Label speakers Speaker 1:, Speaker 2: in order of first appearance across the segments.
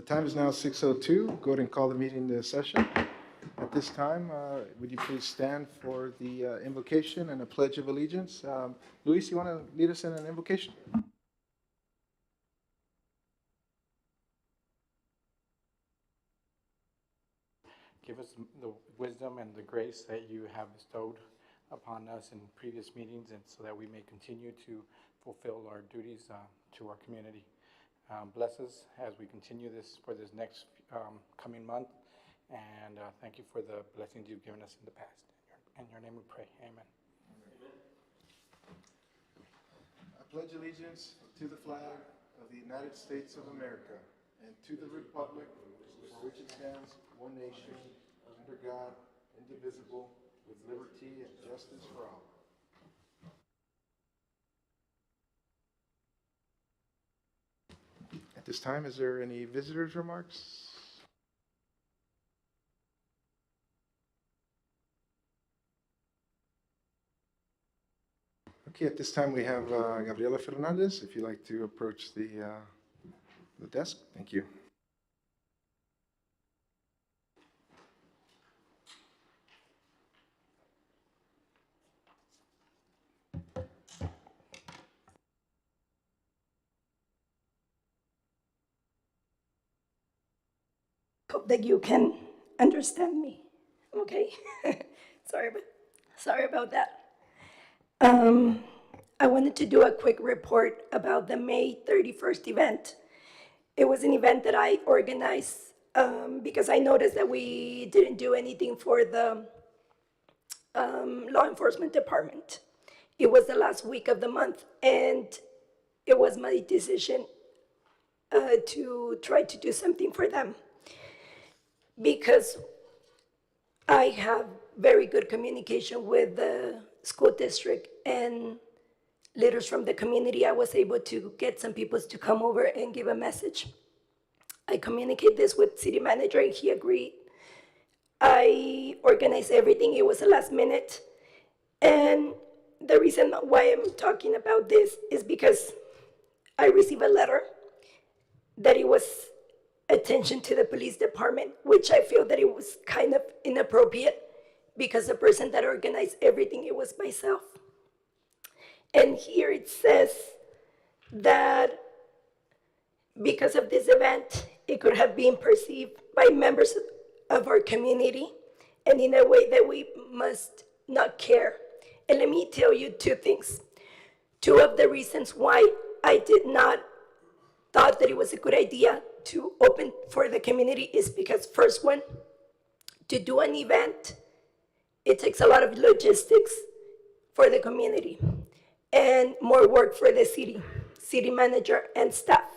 Speaker 1: The time is now 6:02. Go ahead and call the meeting to session. At this time, would you please stand for the invocation and a pledge of allegiance? Luis, you want to lead us in an invocation?
Speaker 2: Give us the wisdom and the grace that you have bestowed upon us in previous meetings, and so that we may continue to fulfill our duties to our community. Bless us as we continue for this next coming month, and thank you for the blessings you've given us in the past. In your name we pray. Amen.
Speaker 1: I pledge allegiance to the flag of the United States of America and to the republic for which it stands, one nation, under God, indivisible, with liberty and justice for all. At this time, is there any visitors' remarks? Okay, at this time we have Gabriela Fernandez. If you'd like to approach the desk, thank you.
Speaker 3: Hope that you can understand me. Okay. Sorry about that. I wanted to do a quick report about the May 31st event. It was an event that I organized because I noticed that we didn't do anything for the law enforcement department. It was the last week of the month, and it was my decision to try to do something for them, because I have very good communication with the school district and leaders from the community. I was able to get some people to come over and give a message. I communicated this with city manager and he agreed. I organized everything. It was the last minute. And the reason why I'm talking about this is because I received a letter that it was attention to the police department, which I feel that it was kind of inappropriate, because the person that organized everything, it was myself. And here it says that because of this event, it could have been perceived by members of our community and in a way that we must not care. And let me tell you two things. Two of the reasons why I did not thought that it was a good idea to open for the community is because, first one, to do an event, it takes a lot of logistics for the community and more work for the city manager and staff.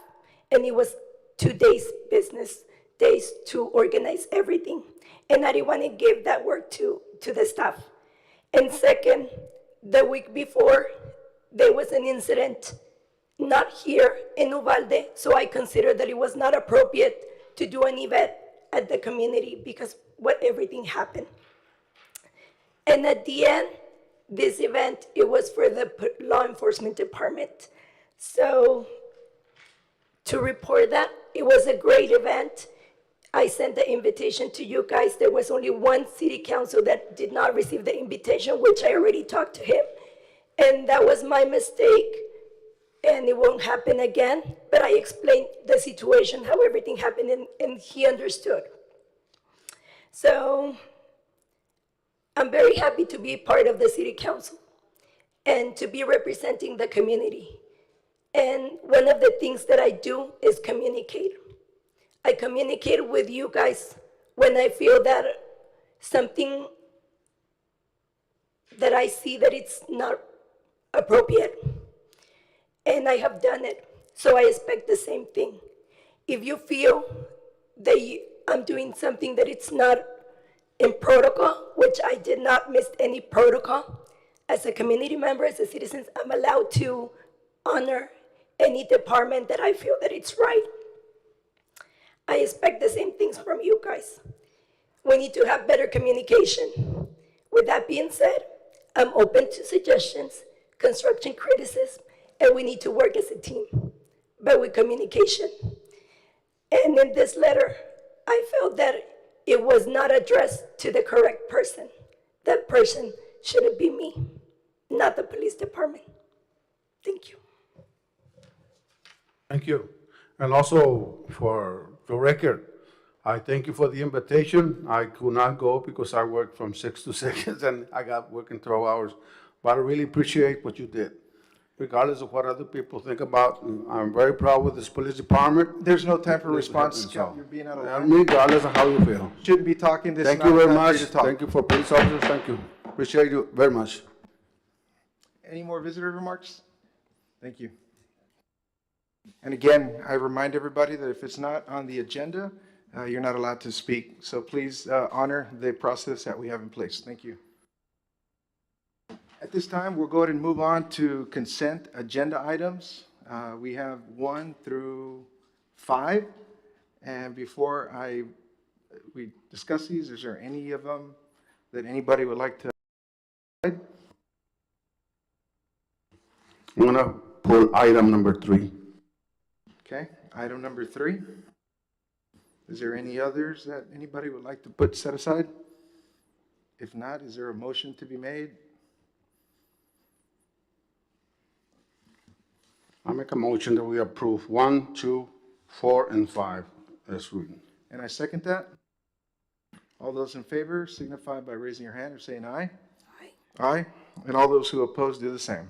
Speaker 3: And it was 2 days business days to organize everything. And I didn't want to give that work to the staff. And second, the week before, there was an incident not here in Uvalde, so I considered that it was not appropriate to do an event at the community because what everything happened. And at the end, this event, it was for the law enforcement department. So to report that, it was a great event. I sent the invitation to you guys. There was only one city council that did not receive the invitation, which I already talked to him. And that was my mistake. And it won't happen again, but I explained the situation, how everything happened, and he understood. So I'm very happy to be part of the city council and to be representing the community. And one of the things that I do is communicate. I communicate with you guys when I feel that something that I see that it's not appropriate. And I have done it, so I expect the same thing. If you feel that I'm doing something that it's not in protocol, which I did not miss any protocol, as a community member, as a citizen, I'm allowed to honor any department that I feel that it's right. I expect the same things from you guys. We need to have better communication. With that being said, I'm open to suggestions, constructive criticism, and we need to work as a team, but with communication. And in this letter, I felt that it was not addressed to the correct person. That person shouldn't be me, not the police department. Thank you.
Speaker 4: Thank you. And also, for the record, I thank you for the invitation. I could not go because I work from 6 to 6 and I got working 12 hours. But I really appreciate what you did, regardless of what other people think about. I'm very proud with this police department.
Speaker 1: There's no time for response.
Speaker 4: So,
Speaker 1: You're being out of
Speaker 4: and
Speaker 1: line.
Speaker 4: regardless of how you feel.
Speaker 1: Shouldn't be talking. This is
Speaker 4: Thank
Speaker 1: not
Speaker 4: you
Speaker 1: a
Speaker 4: very
Speaker 1: time for
Speaker 4: much.
Speaker 1: you to talk.
Speaker 4: Thank you for police officers. Thank you. Appreciate you very much.
Speaker 1: Any more visitor remarks? Thank you. And again, I remind everybody that if it's not on the agenda, you're not allowed to speak. So please honor the process that we have in place. Thank you. At this time, we'll go ahead and move on to consent agenda items. We have 1 through 5. And before we discuss these, is there any of them that anybody would like to?
Speaker 4: I'm going to pull item number 3.
Speaker 1: Okay, item number 3. Is there any others that anybody would like to put set aside? If not, is there a motion to be made?
Speaker 4: I make a motion that we approve 1, 2, 4, and 5 as written.
Speaker 1: And I second that. All those in favor signify by raising your hand or saying aye.
Speaker 3: Aye.
Speaker 1: Aye. And all those who oppose do the same.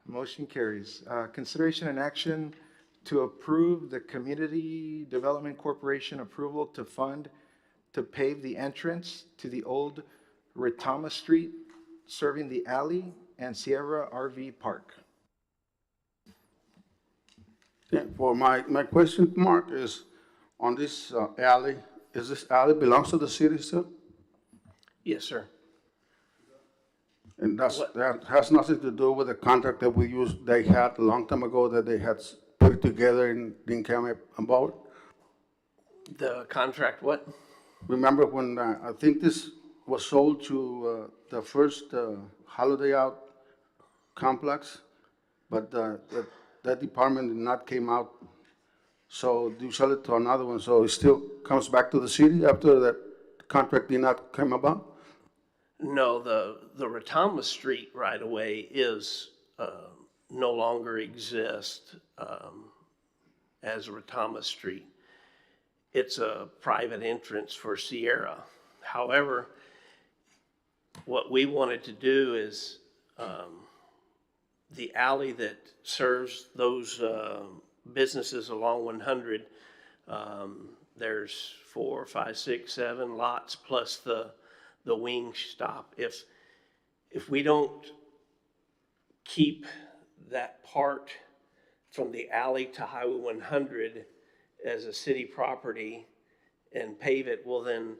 Speaker 1: Motion carries. Consideration and action to approve the Community Development Corporation approval to fund to pave the entrance to the old Retama Street, serving the alley and Sierra RV Park.
Speaker 4: Yeah, for my question, Mark, is on this alley, is this alley belongs to the city still?
Speaker 5: Yes, sir.
Speaker 4: And that has nothing to do with the contract that they had a long time ago that they had put it together and didn't come about?
Speaker 5: The contract, what?
Speaker 4: Remember when I think this was sold to the first Holiday Out complex, but that department did not came out. So you sell it to another one, so it still comes back to the city after that contract did not come about?
Speaker 5: No, the Retama Street right away is, no longer exist, as Retama Street. It's a private entrance for Sierra. However, what we wanted to do is, the alley that serves those, businesses along 100, there's 4, 5, 6, 7 lots plus the wing stop. If we don't keep that part from the alley to Highway 100 as a city property and pave it, well then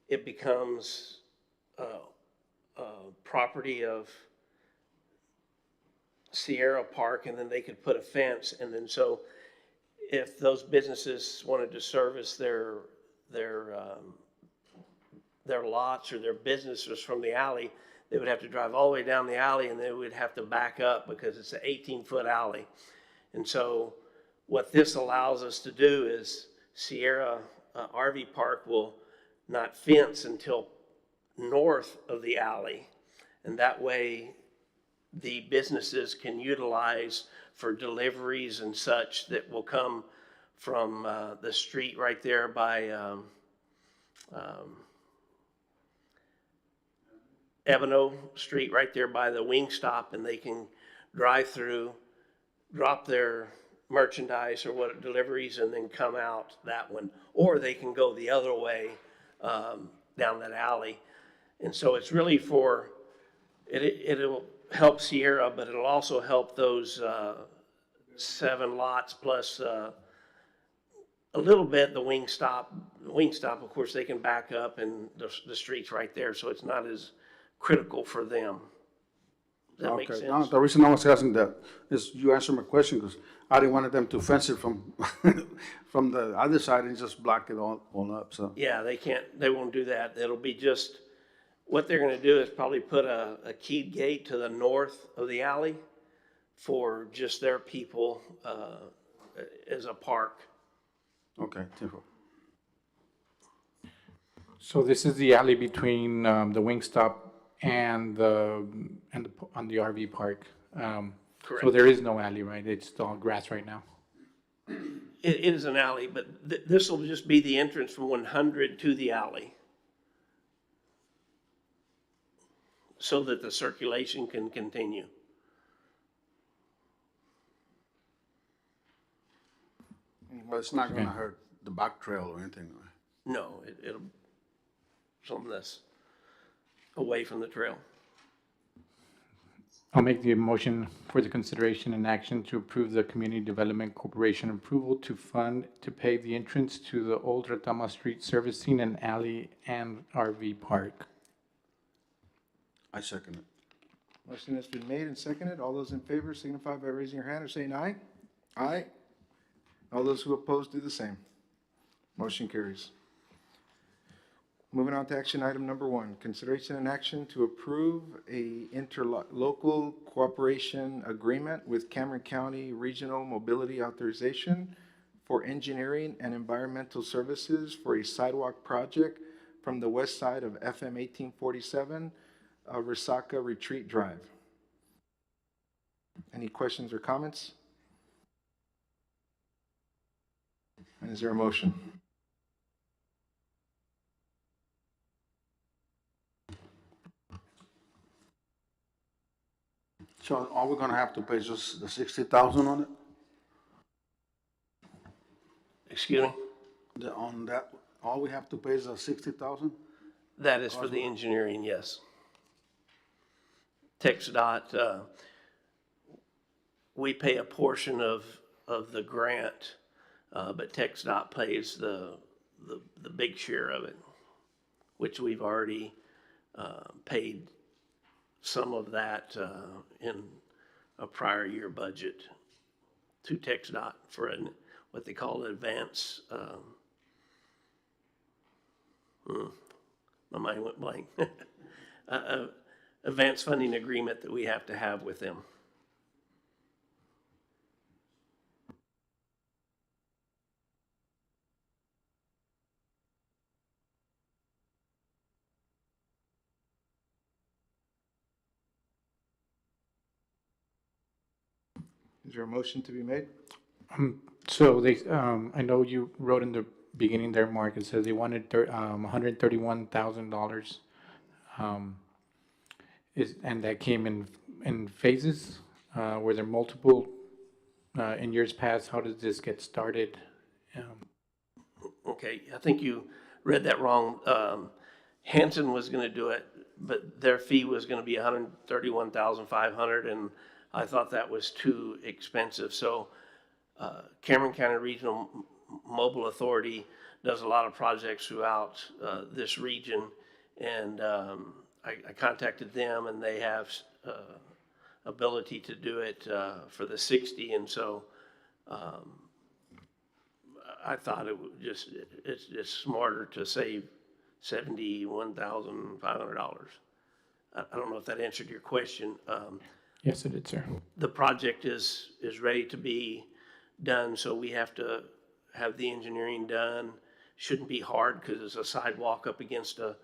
Speaker 5: it becomes property of Sierra Park, and then they could put a fence, and then so if those businesses wanted to service their lots or their businesses from the alley, they would have to drive all the way down the alley, and they would have to back up because it's an 18-foot alley. And so what this allows us to do is Sierra RV Park will not fence until north of the alley. And that way the businesses can utilize for deliveries and such that will come from the street right there by Ebano Street, right there by the wing stop, and they can drive through, drop their merchandise or what deliveries, and then come out that one. Or they can go the other way down that alley. And so it's really for, it'll help Sierra, but it'll also help those 7 lots plus a little bit the wing stop. The wing stop, of course, they can back up, and the street's right there, so it's not as critical for them. Does that make sense?
Speaker 4: No, the reason I was asking that is you answered my question because I didn't want them to fence it from from the other side and just block it all up. So
Speaker 5: Yeah, they won't do that. It'll be just, what they're gonna do is probably put a keyed gate to the north of the alley for just their people as a park.
Speaker 4: Okay,
Speaker 2: So this is the alley between the Wingstop and on the RV park. So
Speaker 5: Correct.
Speaker 2: there is no alley, right? It's all grass right now.
Speaker 5: It is an alley, but this will just be the entrance from 100 to the alley, so that the circulation can continue.
Speaker 4: but it's not gonna hurt the back trail or anything, right?
Speaker 5: No, it'll, something that's away from the trail.
Speaker 2: I'll make the motion for the consideration and action to approve the Community Development Corporation approval to fund to pave the entrance to the Old Retama Street servicing an alley and RV park.
Speaker 4: I second it.
Speaker 1: Motion has been made and seconded. All those in favor signify by raising your hand or saying aye. Aye. All those who oppose do the same. Motion carries. Moving on to action item number 1, consideration and action to approve a interlocal cooperation agreement with Cameron County Regional Mobility Authorization for engineering and environmental services for a sidewalk project from the west side of FM 1847, Resaca Retreat Drive. Any questions or comments? And is there a motion?
Speaker 4: So all we're gonna have to pay is just the 60,000 on it?
Speaker 5: Excuse me?
Speaker 4: On that, all we have to pay is the 60,000?
Speaker 5: That is for the engineering, yes. TXDOT, we pay a portion of the grant, but TXDOT pays the big share of it, which we've already paid some of that in a prior year budget to TXDOT for what they call an advance. My mind went blank. Advance funding agreement that we have to have with them.
Speaker 1: Is there a motion to be made?
Speaker 2: So I know you wrote in the beginning there, Mark, it says they wanted $131,000. And that came in phases? Were there multiple in years past? How did this get started?
Speaker 5: Okay, I think you read that wrong. Hanson was gonna do it, but their fee was gonna be $131,500, and I thought that was too expensive. So Cameron County Regional Mobile Authority does a lot of projects throughout this region, and I contacted them, and they have ability to do it for the 60, and so I thought it's just smarter to save $71,500. I don't know if that answered your question.
Speaker 2: Yes, it did, sir.
Speaker 5: The project is ready to be done, so we have to have the engineering done. Shouldn't be hard because it's a sidewalk up against a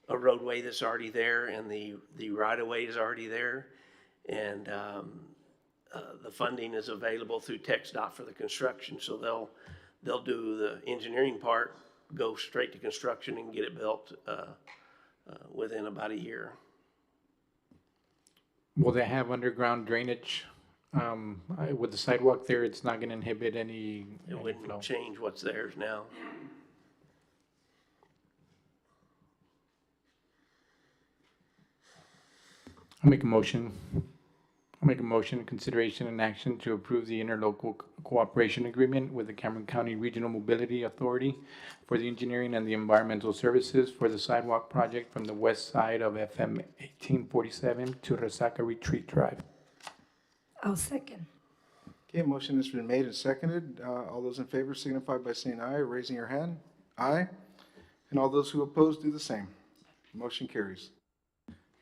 Speaker 5: roadway that's already there, and the right-of-way is already there. And the funding is available through TXDOT for the construction, so they'll do the engineering part, go straight to construction and get it built within about a year.
Speaker 2: Will they have underground drainage? With the sidewalk there, it's not gonna inhibit any
Speaker 5: It
Speaker 2: flow.
Speaker 5: wouldn't change what's theirs now.
Speaker 2: I'll make a motion. Consideration and action to approve the interlocal cooperation agreement with the Cameron County Regional Mobility Authority for the engineering and the environmental services for the sidewalk project from the west side of FM 1847 to Resaca Retreat Drive.
Speaker 3: I'll second.
Speaker 1: Okay, motion has been made and seconded. All those in favor signify by saying aye or raising your hand. Aye. And all those who oppose do the same. Motion carries.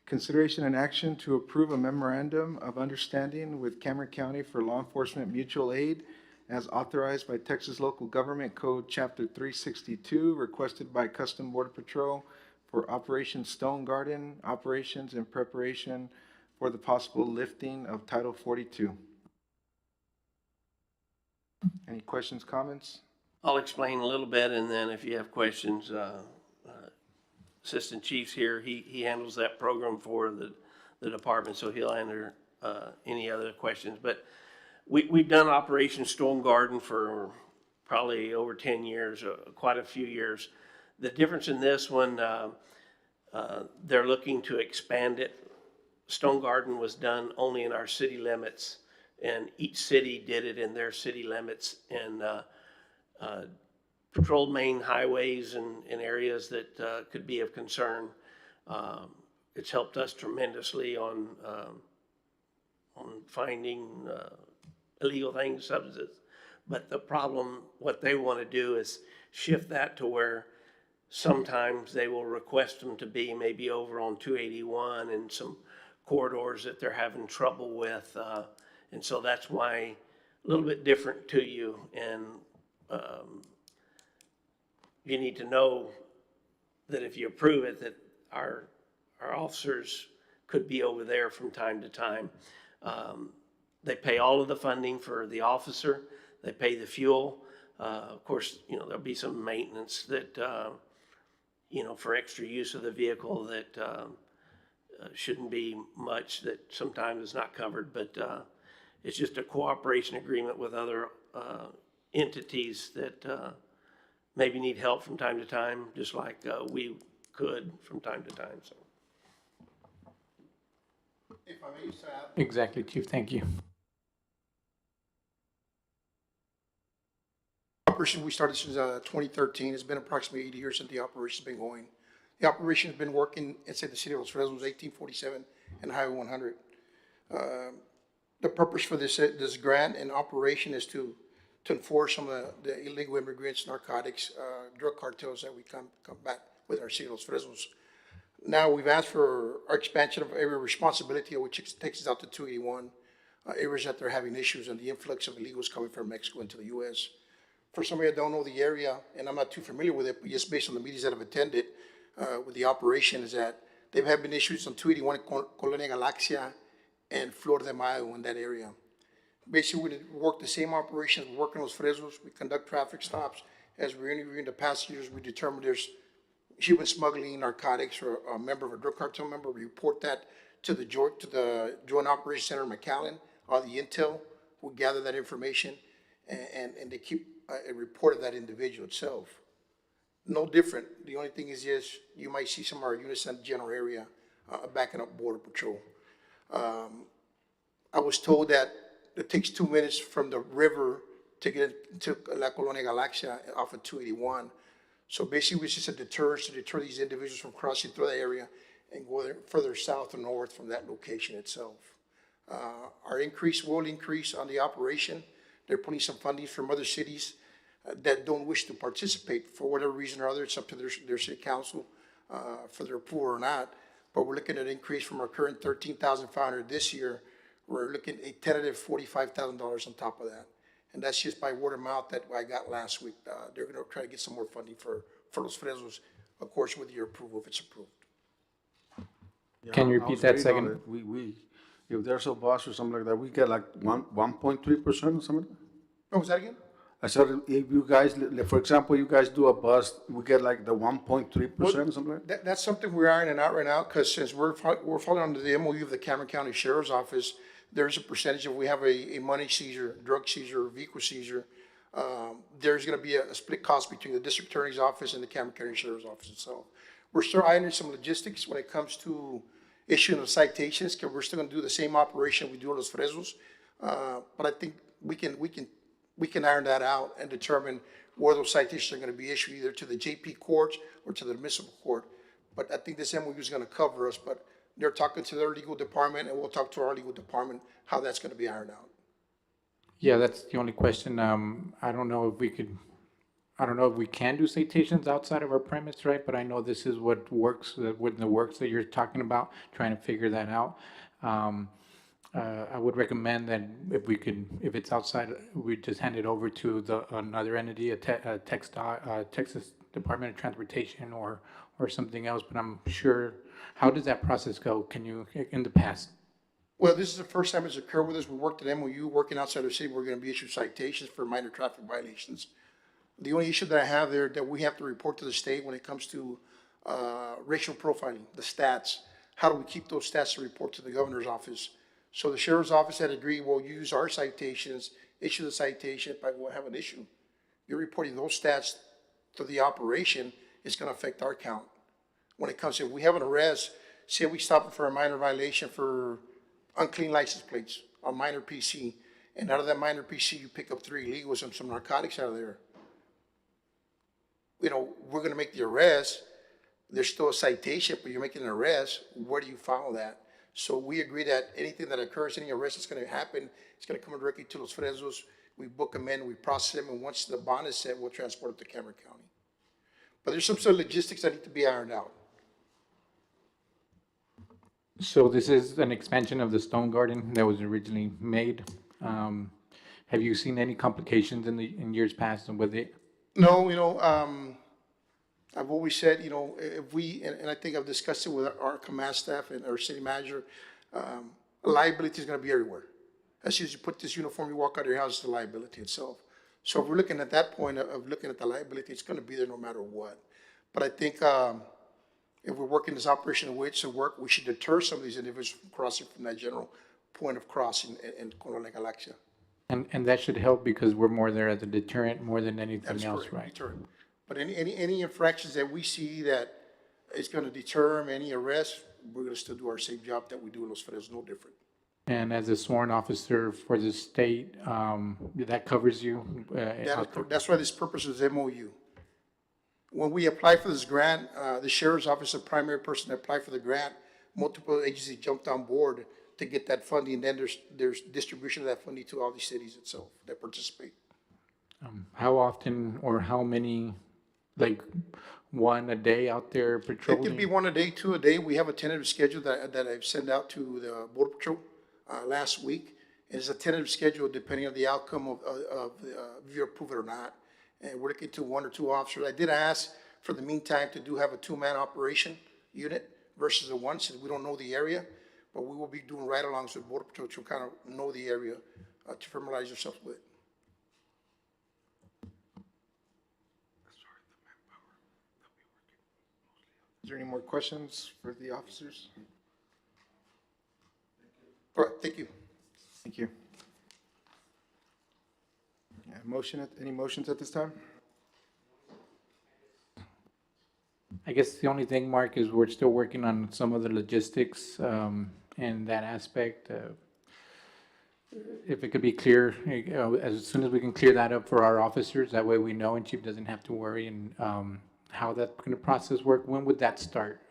Speaker 1: Consideration and action to approve a memorandum of understanding with Cameron County for law enforcement mutual aid as authorized by Texas Local Government Code Chapter 362, requested by Custom Border Patrol for Operation Stone Garden operations in preparation for the possible lifting of Title 42. Any questions, comments?
Speaker 5: I'll explain a little bit, and then if you have questions, Assistant Chief's here. He handles that program for the department, so he'll answer any other questions. But we've done Operation Stone Garden for probably over 10 years, quite a few years. The difference in this one, they're looking to expand it. Stone Garden was done only in our city limits, and each city did it in their city limits, and patrolled main highways and areas that could be of concern. It's helped us tremendously on finding illegal things, substances. But the problem, what they want to do is shift that to where sometimes they will request them to be maybe over on 281 and some corridors that they're having trouble with. And so that's why a little bit different to you. And you need to know that if you approve it, that our officers could be over there from time to time. They pay all of the funding for the officer. They pay the fuel. Of course, there'll be some maintenance that, for extra use of the vehicle that shouldn't be much, that sometimes is not covered, but it's just a cooperation agreement with other entities that maybe need help from time to time, just like we could from time to time. So.
Speaker 4: If I may just add.
Speaker 2: Exactly, Chief, thank you.
Speaker 6: Operation we started since 2013. It's been approximately 80 years since the operation's been going. The operation has been working inside the city of Los Fresnos, 1847 and Highway 100. The purpose for this grant and operation is to enforce some of the illegal immigrants, narcotics, drug cartels that we combat with our city of Los Fresnos. Now we've asked for our expansion of area responsibility, which takes us out to 281, areas that they're having issues and the influx of illegals coming from Mexico into the U.S. For somebody that don't know the area, and I'm not too familiar with it, but just based on the meetings that I've attended with the operation, is that they've had been issues on 281 Colonia Galaxia and Flor de Mayo in that area. Basically, we work the same operations, we work in Los Fresnos, we conduct traffic stops. As we're interviewing the passengers, we determine there's human smuggling, narcotics, or a member of a drug cartel member. We report that to the Joint Operations Center in McAllen, or the intel, who gather that information, and they keep a report of that individual itself. No different. The only thing is, yes, you might see some of our units in the general area backing up Border Patrol. I was told that it takes 2 minutes from the river to get to La Colonia Galaxia off of 281. So basically, it's just a deterrent to deter these individuals from crossing through that area and go further south or north from that location itself. Our increase will increase on the operation. They're putting some funding from other cities that don't wish to participate for whatever reason or other. It's up to their city council for their approval or not. But we're looking at an increase from our current $13,500 this year. We're looking at a tentative $45,000 on top of that. And that's just by word of mouth that I got last week. They're going to try to get some more funding for Los Fresnos, of course, with your approval, if it's approved.
Speaker 4: Yeah,
Speaker 2: Can you
Speaker 4: I
Speaker 2: repeat
Speaker 4: was
Speaker 2: that
Speaker 4: reading on
Speaker 2: second?
Speaker 4: it. We, if there's a bus or something like that, we get like 1.3% or something.
Speaker 6: Oh, was that again?
Speaker 4: I said, if you guys, for example, you guys do a bus, we get like the 1.3% or something like that?
Speaker 6: That's something we're ironing out right now, because since we're following under the MOU of the Cameron County Sheriff's Office, there's a percentage if we have a money seizure, drug seizure, vehicle seizure, there's going to be a split cost between the District Attorney's Office and the Cameron County Sheriff's Office itself. We're still ironing some logistics when it comes to issuing of citations, because we're still going to do the same operation we do in Los Fresnos. But I think we can iron that out and determine where those citations are going to be issued, either to the JP courts or to the municipal court. But I think this MOU is going to cover us, but they're talking to their legal department, and we'll talk to our legal department how that's going to be ironed out.
Speaker 2: Yeah, that's the only question. I don't know if we can do citations outside of our premise, right? But I know this is what works, what the works that you're talking about, trying to figure that out. I would recommend that if we could, if it's outside, we just hand it over to another entity, Texas Department of Transportation or something else, but I'm sure, how does that process go? Can you, in the past?
Speaker 6: Well, this is the first time it's occurred with us. We worked at MOU, working outside the city, we're gonna be issued citations for minor traffic violations. The only issue that I have there, that we have to report to the state when it comes to, racial profiling, the stats. How do we keep those stats to report to the governor's office? So the sheriff's office had agreed, well, use our citations, issue the citation, if I will have an issue. You're reporting those stats to the operation, it's gonna affect our count. When it comes to, if we have an arrest, say we stop it for a minor violation for unclean license plates, a minor PC, and out of that minor PC, you pick up 3 illegals and some narcotics out of there. You know, we're gonna make the arrest, there's still a citation, but you're making an arrest, where do you file that? So we agree that anything that occurs, any arrest that's gonna happen, it's gonna come directly to Los Fresnos. We book them in, we process them, and once the bond is set, we'll transport it to Cameron County. But there's some sort of logistics that need to be ironed out.
Speaker 2: So this is an expansion of the Stone Garden that was originally made. Have you seen any complications in years past and with it?
Speaker 6: No, I've always said, if we, and I think I've discussed it with our command staff and our city manager, liability is gonna be everywhere. As soon as you put this uniform, you walk out of your house, it's the liability itself. So if we're looking at that point of looking at the liability, it's gonna be there no matter what. But I think, if we're working this operation in which to work, we should deter some of these individuals from crossing from that general point of crossing in Coronel Galaxia.
Speaker 2: And that should help because we're more there as a deterrent more than
Speaker 6: That
Speaker 2: anything
Speaker 6: is
Speaker 2: else,
Speaker 6: correct,
Speaker 2: right?
Speaker 6: deterrent. But any infractions that we see that is gonna deter them, any arrests, we're gonna still do our same job that we do in Los Fresnos, no different.
Speaker 2: And as a sworn officer for the state, that covers you?
Speaker 6: That's why this purpose is MOU. When we apply for this grant, the sheriff's office, the primary person that applied for the grant, multiple agencies jumped on board to get that funding, and then there's distribution of that funding to all these cities itself that participate.
Speaker 2: How often or how many, like, one a day out there
Speaker 6: It
Speaker 2: patrolling?
Speaker 6: could be 1 a day, 2 a day. We have a tentative schedule that I've sent out to the Border Patrol last week. It's a tentative schedule depending on the outcome of if you approve it or not. And we're looking to 1 or 2 officers. I did ask for the meantime to have a 2-man operation unit versus a 1, since we don't know the area. But we will be doing ride-alongs with Border Patrol to kind of know the area, to familiarize yourself with it.
Speaker 1: Is there any more questions for the officers?
Speaker 6: All right, thank you.
Speaker 1: Thank you. Any motions at this time?
Speaker 2: I guess the only thing, Mark, is we're still working on some of the logistics in that aspect. If it could be clear, as soon as we can clear that up for our officers, that way we know and Chief doesn't have to worry. And how that's going to process work, when would that start?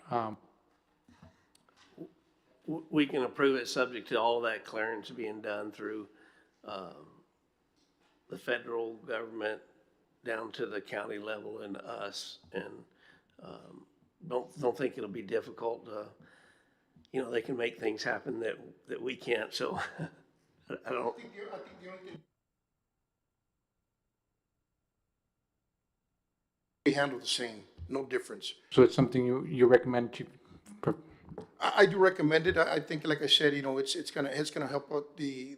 Speaker 5: We can approve it subject to all that clearance being done through the federal government down to the county level and us. And don't think it'll be difficult. They can make things happen that we can't. So I don't.
Speaker 6: I think the only thing we handle the same, no difference.
Speaker 2: So it's something you recommend, Chief?
Speaker 6: I do recommend it. I think, like I said, it's gonna help out the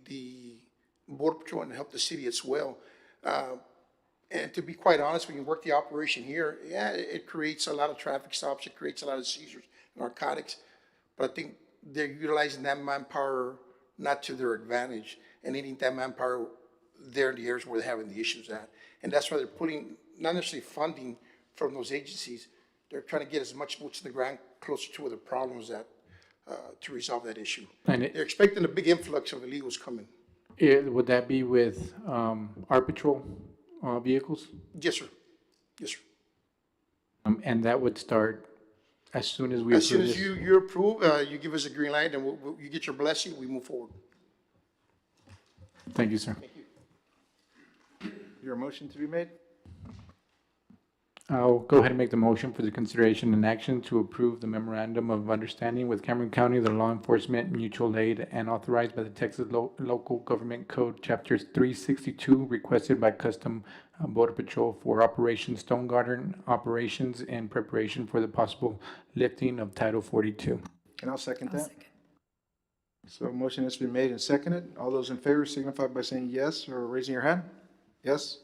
Speaker 6: Border Patrol and help the city as well. And to be quite honest, when you work the operation here, yeah, it creates a lot of traffic stops, it creates a lot of seizures, narcotics. But I think they're utilizing that manpower not to their advantage and needing that manpower there in the areas where they're having the issues at. And that's why they're putting, not necessarily funding from those agencies, they're trying to get as much boots to the ground closer to where the problem is at, to resolve that issue.
Speaker 2: And
Speaker 6: They're expecting a big influx of illegals coming.
Speaker 2: would that be with our patrol vehicles?
Speaker 6: Yes, sir. Yes, sir.
Speaker 2: And that would start as soon as we
Speaker 6: As soon
Speaker 2: approve
Speaker 6: as
Speaker 2: this?
Speaker 6: you approve, you give us a green light, and you get your blessing, we move forward.
Speaker 2: Thank you, sir.
Speaker 6: Thank you.
Speaker 1: Your motion to be made?
Speaker 2: I'll go ahead and make the motion for the consideration and action to approve the memorandum of understanding with Cameron County, the law enforcement mutual aid, and authorized by the Texas Local Government Code, Chapter 362, requested by Custom Border Patrol for Operation Stone Garden operations in preparation for the possible lifting of Title 42.
Speaker 1: And I'll second that. So a motion has been made and seconded. All those in favor signify by saying yes or raising your hand. Yes.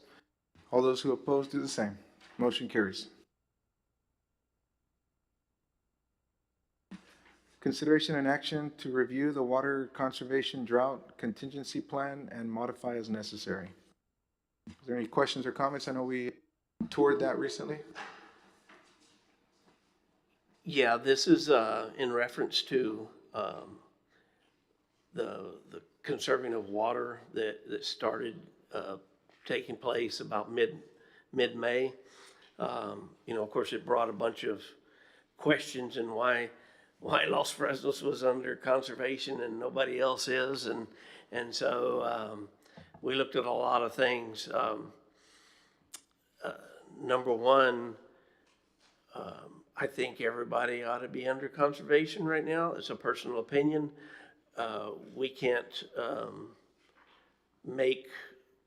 Speaker 1: All those who oppose do the same. Motion carries. Consideration and action to review the water conservation drought contingency plan and modify as necessary. Is there any questions or comments? I know we toured that recently.
Speaker 5: Yeah, this is in reference to the conserving of water that started taking place about mid-May. Of course, it brought a bunch of questions and why Los Fresnos was under conservation and nobody else is, and so we looked at a lot of things. Number one, I think everybody ought to be under conservation right now. It's a personal opinion. We can't make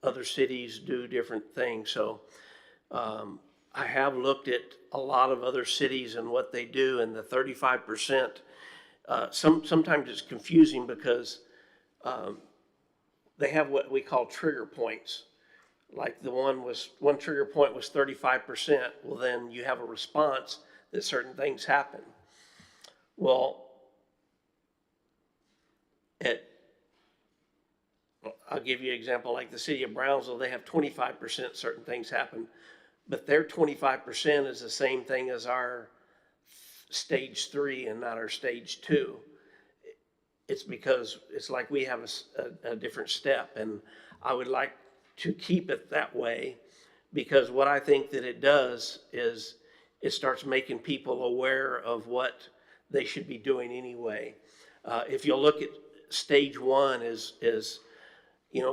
Speaker 5: other cities do different things. So I have looked at a lot of other cities and what they do, and the 35%, sometimes it's confusing because they have what we call trigger points. Like one trigger point was 35%. Well, then you have a response that certain things happen. Well, I'll give you an example, like the city of Brownsville, they have 25% certain things happen, but their 25% is the same thing as our stage 3 and not our stage 2. It's because it's like we have a different step, and I would like to keep it that way, because what I think that it does is it starts making people aware of what they should be doing anyway. If you look at stage 1 is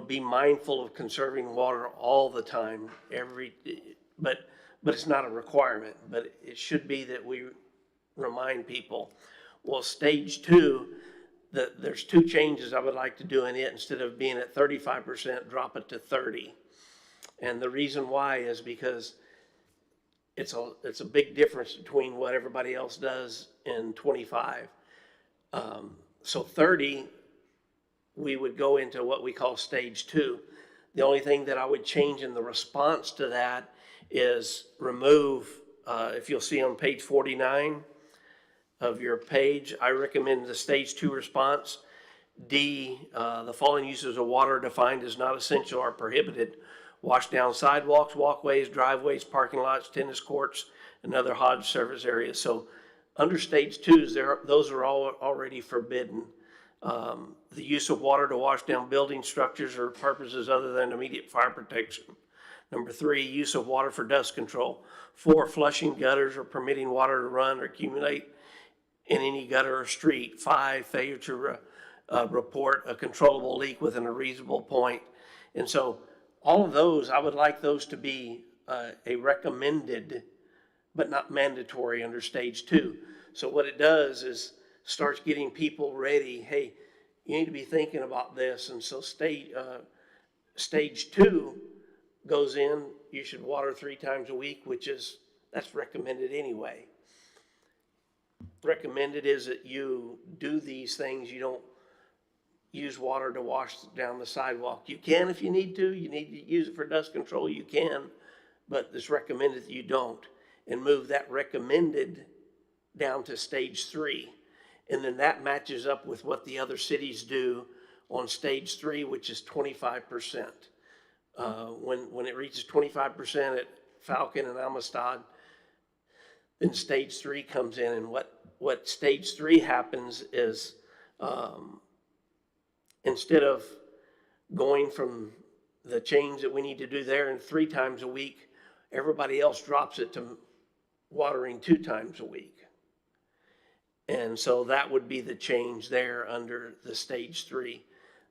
Speaker 5: be mindful of conserving water all the time, but it's not a requirement, but it should be that we remind people. Well, stage 2, there's 2 changes I would like to do in it. Instead of being at 35%, drop it to 30. And the reason why is because it's a big difference between what everybody else does in 25. So 30, we would go into what we call stage 2. The only thing that I would change in the response to that is remove, if you'll see on page 49 of your page, I recommend the stage 2 response. D, the following uses of water defined as not essential or prohibited: wash down sidewalks, walkways, driveways, parking lots, tennis courts, and other Hodge service areas. So under stage 2, those are all already forbidden. The use of water to wash down building structures or purposes other than immediate fire protection. Number 3, use of water for dust control. 4, flushing gutters or permitting water to run or accumulate in any gutter or street. 5, failure to report a controllable leak within a reasonable point. And so all of those, I would like those to be a recommended, but not mandatory under stage 2. So what it does is starts getting people ready. Hey, you need to be thinking about this. And so stage 2 goes in, you should water 3 times a week, that's recommended anyway. Recommended is that you do these things. You don't use water to wash down the sidewalk. You can if you need to. You need to use it for dust control, you can, but it's recommended that you don't. And move that recommended down to stage 3. And then that matches up with what the other cities do on stage 3, which is 25%. When it reaches 25% at Falcon and Amistad, then stage 3 comes in. And what stage 3 happens is instead of going from the change that we need to do there and 3 times a week, everybody else drops it to watering 2 times a week. And so that would be the change there under the stage 3.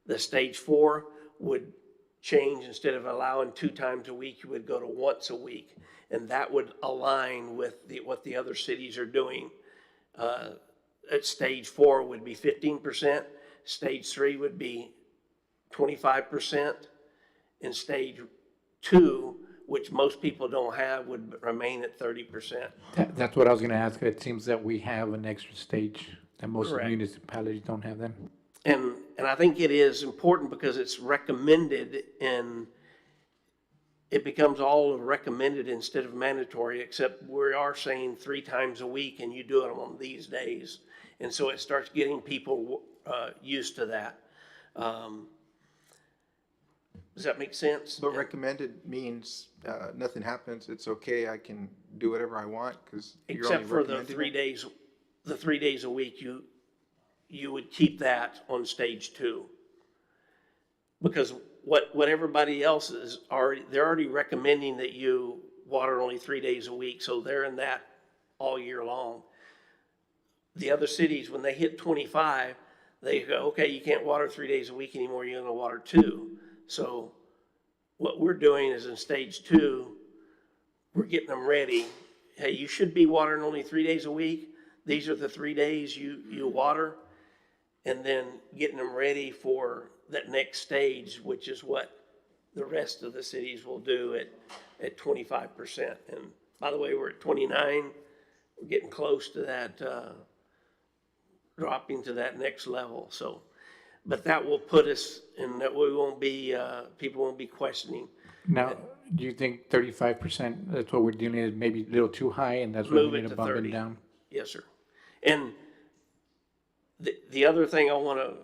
Speaker 5: The stage 4 would change. Instead of allowing 2 times a week, you would go to once a week. And that would align with what the other cities are doing. At stage 4 would be 15%, stage 3 would be 25%, and stage 2, which most people don't have, would remain at 30%.
Speaker 2: That's what I was gonna ask. It seems that we have an extra stage that most
Speaker 5: Correct.
Speaker 2: municipalities don't have then.
Speaker 5: And I think it is important because it's recommended, and it becomes all recommended instead of mandatory, except we are saying 3 times a week and you do it on these days. And so it starts getting people used to that. Does that make sense?
Speaker 1: But recommended means nothing happens. It's okay. I can do whatever I want because you're only
Speaker 5: Except for the
Speaker 1: recommending
Speaker 5: 3
Speaker 1: it?
Speaker 5: days, the 3 days a week, you would keep that on stage 2. Because what everybody else is they're already recommending that you water only 3 days a week, so they're in that all year long. The other cities, when they hit 25, they go, okay, you can't water 3 days a week anymore, you're gonna water 2. So what we're doing is in stage 2, we're getting them ready. Hey, you should be watering only 3 days a week. These are the 3 days you water, and then getting them ready for that next stage, which is what the rest of the cities will do at 25%. And by the way, we're at 29. We're getting close to that, dropping to that next level. So, but that will put us in that we won't be, people won't be questioning.
Speaker 2: Now, do you think 35%, that's what we're dealing with, maybe a little too high, and that's why
Speaker 5: Move
Speaker 2: we
Speaker 5: it
Speaker 2: need to
Speaker 5: to
Speaker 2: bump
Speaker 5: 30.
Speaker 2: it down?
Speaker 5: Yes, sir. And the other thing I want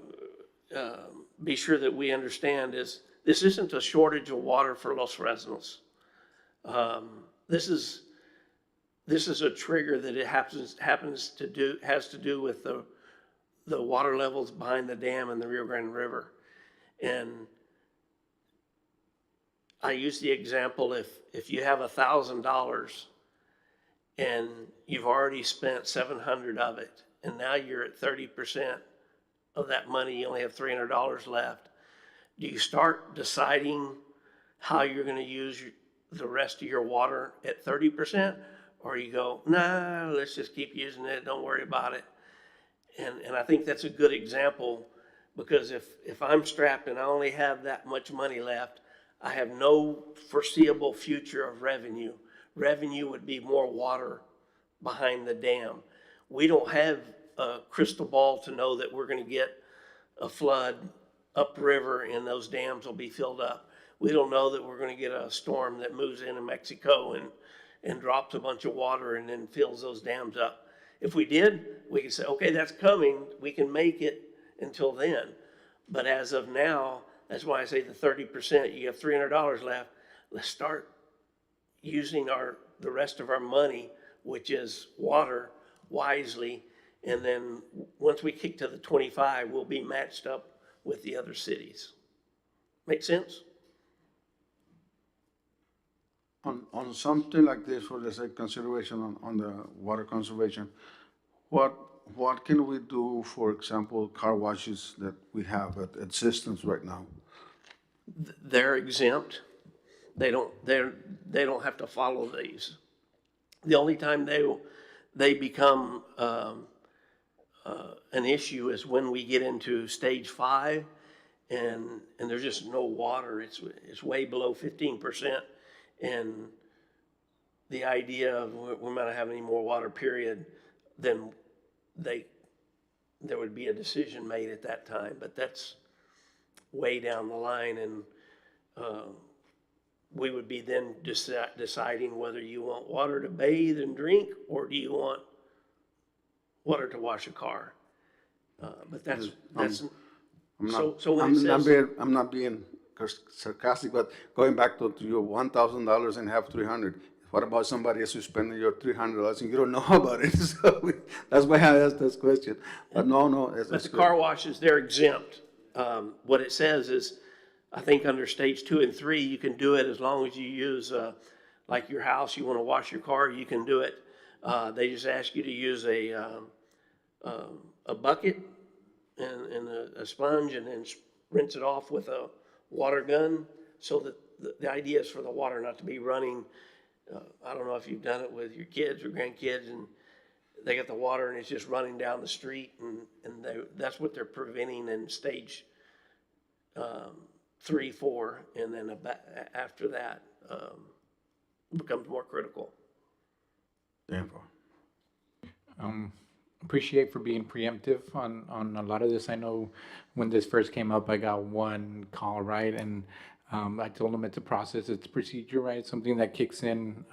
Speaker 5: to be sure that we understand is this isn't a shortage of water for Los Fresnos. This is a trigger that it has to do with the water levels behind the dam in the Rio Grande River. And I use the example, if you have $1,000 and you've already spent 700 of it, and now you're at 30% of that money, you only have $300 left. Do you start deciding how you're gonna use the rest of your water at 30%? Or you go, nah, let's just keep using it, don't worry about it. And I think that's a good example, because if I'm strapped and I only have that much money left, I have no foreseeable future of revenue. Revenue would be more water behind the dam. We don't have a crystal ball to know that we're gonna get a flood upriver and those dams will be filled up. We don't know that we're gonna get a storm that moves into Mexico and drops a bunch of water and then fills those dams up. If we did, we could say, okay, that's coming, we can make it until then. But as of now, that's why I say the 30%, you have $300 left, let's start using the rest of our money, which is water, wisely. And then once we kick to the 25, we'll be matched up with the other cities. Make sense?
Speaker 4: On something like this, for let's say consideration on the water conservation, what can we do, for example, car washes that we have at Systems right now?
Speaker 5: They're exempt. They don't have to follow these. The only time they become an issue is when we get into stage 5 and there's just no water. It's way below 15%. And the idea of we're not gonna have any more water, period, then there would be a decision made at that time, but that's way down the line, and we would be then deciding whether you want water to bathe and drink, or do you want water to wash a car. But that's
Speaker 4: I'm
Speaker 5: so when it says,
Speaker 4: I'm not being sarcastic, but going back to your $1,000 and have 300. What about somebody else who's spending your $300 and you don't know about it? So that's why I asked this question. But no,
Speaker 5: but
Speaker 4: that's
Speaker 5: the
Speaker 4: good.
Speaker 5: car washes, they're exempt. What it says is, I think under stage 2 and 3, you can do it as long as you use, like your house, you want to wash your car, you can do it. They just ask you to use a bucket and a sponge, and then rinse it off with a water gun, so that the idea is for the water not to be running I don't know if you've done it with your kids or grandkids, and they get the water and it's just running down the street, and that's what they're preventing in stage 3, 4, and then after that becomes more critical.
Speaker 4: Therefore,
Speaker 2: Appreciate for being preemptive on a lot of this. I know when this first came up, I got one call, right? And I told them it's a process, it's a procedure, right? It's something that kicks in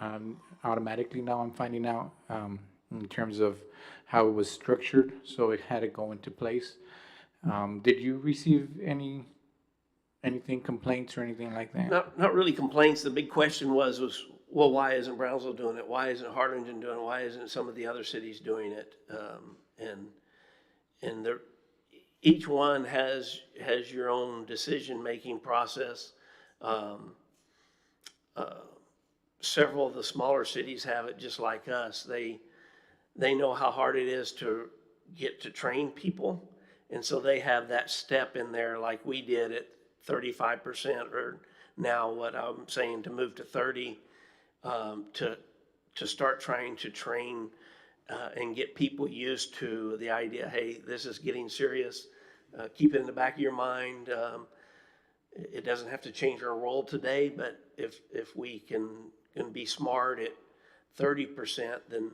Speaker 2: automatically now, I'm finding out, in terms of how it was structured. So it had to go into place. Did you receive anything, complaints or anything like that?
Speaker 5: Not really complaints. The big question was, well, why isn't Brownsville doing it? Why isn't Harlingen doing it? Why isn't some of the other cities doing it? And each one has your own decision-making process. Several of the smaller cities have it just like us. They know how hard it is to get to train people. And so they have that step in there like we did at 35%, or now what I'm saying to move to 30, to start trying to train and get people used to the idea, hey, this is getting serious. Keep it in the back of your mind. It doesn't have to change our role today, but if we can be smart at 30%, then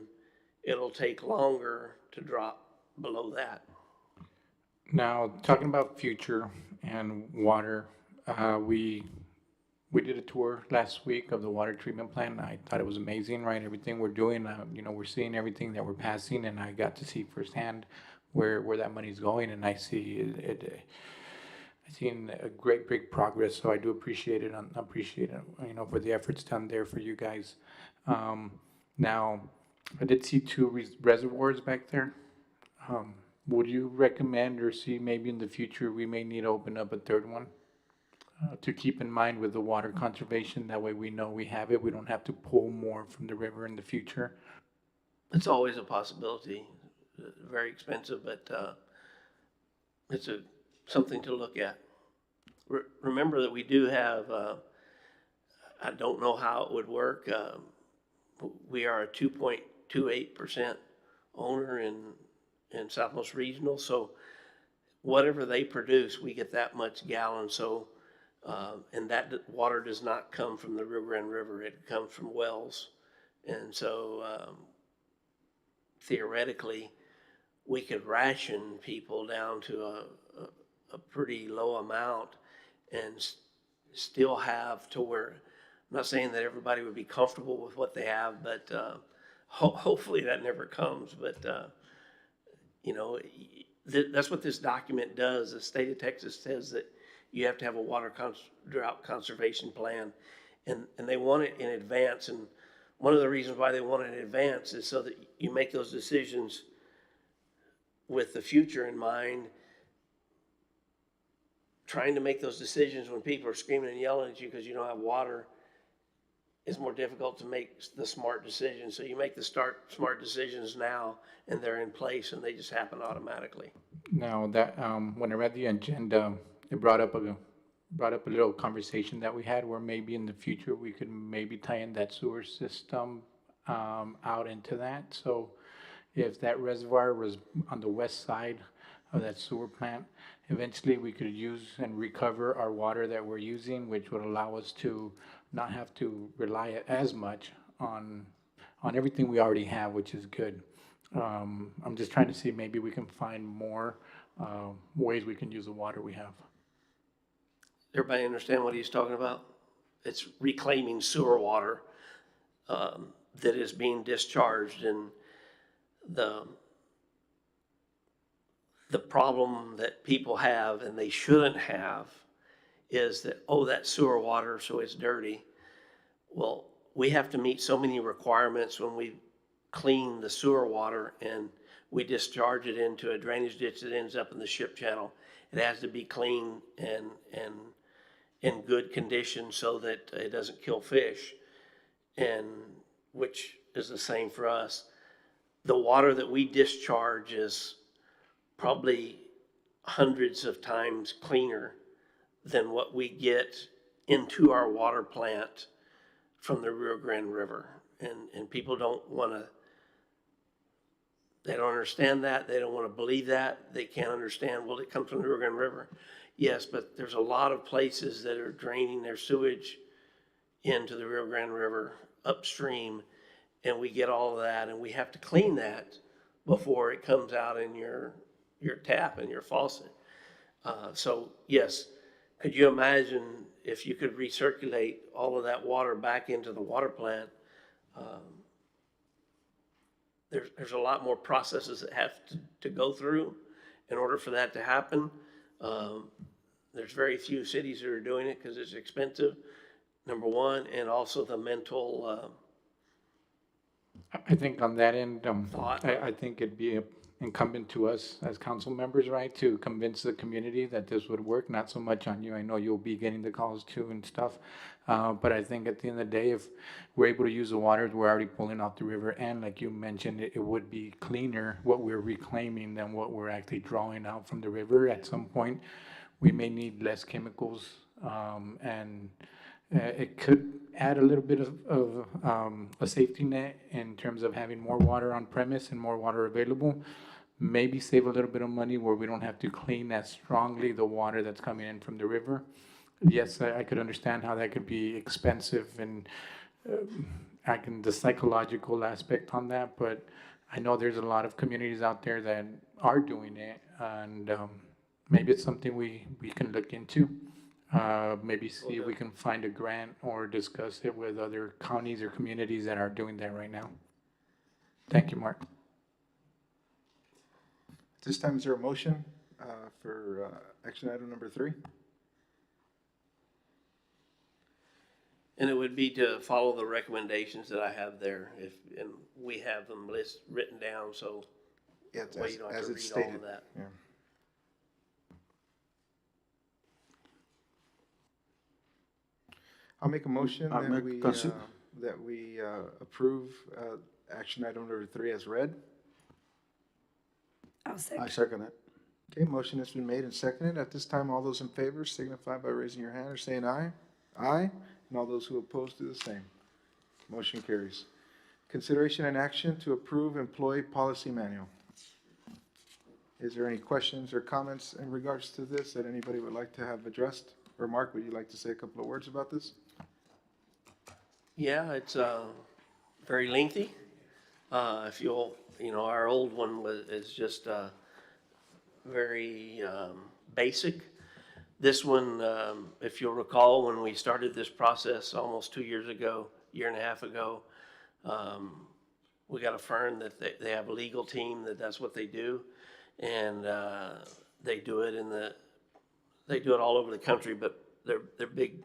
Speaker 5: it'll take longer to drop below that.
Speaker 2: Now, talking about future and water, we did a tour last week of the water treatment plant. I thought it was amazing, right? Everything we're doing, we're seeing everything that we're passing, and I got to see firsthand where that money's going, and I see it. I've seen a great progress, so I do appreciate it. I appreciate it, for the efforts done there for you guys. Now, I did see 2 reservoirs back there. Would you recommend or see maybe in the future we may need to open up a 3rd one to keep in mind with the water conservation? That way we know we have it. We don't have to pull more from the river in the future.
Speaker 5: It's always a possibility. Very expensive, but it's something to look at. Remember that we do have, I don't know how it would work. We are a 2.28% owner in Southmost Regional, so whatever they produce, we get that much gallons. So, and that water does not come from the Rio Grande River; it comes from wells. And so, theoretically, we could ration people down to a pretty low amount and still have to where, I'm not saying that everybody would be comfortable with what they have, but hopefully that never comes. But that's what this document does. The state of Texas says that you have to have a water drought conservation plan, and they want it in advance. And one of the reasons why they want it in advance is so that you make those decisions with the future in mind. Trying to make those decisions when people are screaming and yelling at you because you don't have water is more difficult to make the smart decisions. So you make the smart decisions now, and they're in place, and they just happen automatically.
Speaker 2: Now that when I read the agenda, it brought up a little conversation that we had where maybe in the future we could maybe tie in that sewer system out into that. So if that reservoir was on the west side of that sewer plant, eventually we could use and recover our water that we're using, which would allow us to not have to rely as much on everything we already have, which is good. I'm just trying to see maybe we can find more ways we can use the water we have.
Speaker 5: Everybody understand what he's talking about? It's reclaiming sewer water that is being discharged, and the problem that people have, and they shouldn't have, is that, oh, that sewer water, so it's dirty. Well, we have to meet so many requirements when we clean the sewer water and we discharge it into a drainage ditch that ends up in the ship channel. It has to be clean and in good condition so that it doesn't kill fish, and which is the same for us. The water that we discharge is probably hundreds of times cleaner than what we get into our water plant from the Rio Grande River. And people don't want to, they don't understand that. They don't want to believe that. They can't understand, well, it comes from the Rio Grande River. Yes, but there's a lot of places that are draining their sewage into the Rio Grande River upstream, and we get all of that, and we have to clean that before it comes out in your tap and your faucet. So yes, could you imagine if you could recirculate all of that water back into the water plant? There's a lot more processes that have to go through in order for that to happen. There's very few cities that are doing it because it's expensive, number one, and also the mental
Speaker 2: I think on that end,
Speaker 5: thought.
Speaker 2: I think it'd be incumbent to us as council members, right, to convince the community that this would work, not so much on you. I know you'll be getting the calls too and stuff. But I think at the end of the day, if we're able to use the water we're already pulling off the river, and like you mentioned, it would be cleaner what we're reclaiming than what we're actually drawing out from the river. At some point, we may need less chemicals, and it could add a little bit of a safety net in terms of having more water on premise and more water available. Maybe save a little bit of money where we don't have to clean as strongly the water that's coming in from the river. Yes, I could understand how that could be expensive, and the psychological aspect on that, but I know there's a lot of communities out there that are doing it, and maybe it's something we can look into. Maybe see if we can find a grant or discuss it with other counties or communities that are doing that right now. Thank you, Mark.
Speaker 1: At this time, is there a motion for action item number 3?
Speaker 5: And it would be to follow the recommendations that I have there, and we have them written down, so
Speaker 1: Yeah,
Speaker 5: well, you don't have
Speaker 1: as
Speaker 5: to
Speaker 1: it's
Speaker 5: read all
Speaker 1: stated.
Speaker 5: of that.
Speaker 1: Yeah. I'll make a motion
Speaker 4: I'll
Speaker 1: that
Speaker 4: make
Speaker 1: we,
Speaker 4: consent.
Speaker 1: approve action item number 3 as read.
Speaker 3: I'll
Speaker 4: I
Speaker 3: second.
Speaker 4: second it.
Speaker 1: Okay, motion has been made and seconded. At this time, all those in favor signify by raising your hand or saying aye. Aye. And all those who oppose do the same. Motion carries. Consideration and action to approve employee policy manual. Is there any questions or comments in regards to this that anybody would like to have addressed? Or Mark, would you like to say a couple of words about this?
Speaker 5: Yeah, it's very lengthy. If you'll, our old one is just very basic. This one, if you'll recall, when we started this process almost 2 years ago, year and a half ago, we got a firm that they have a legal team that's what they do, and they do it they do it all over the country, but their big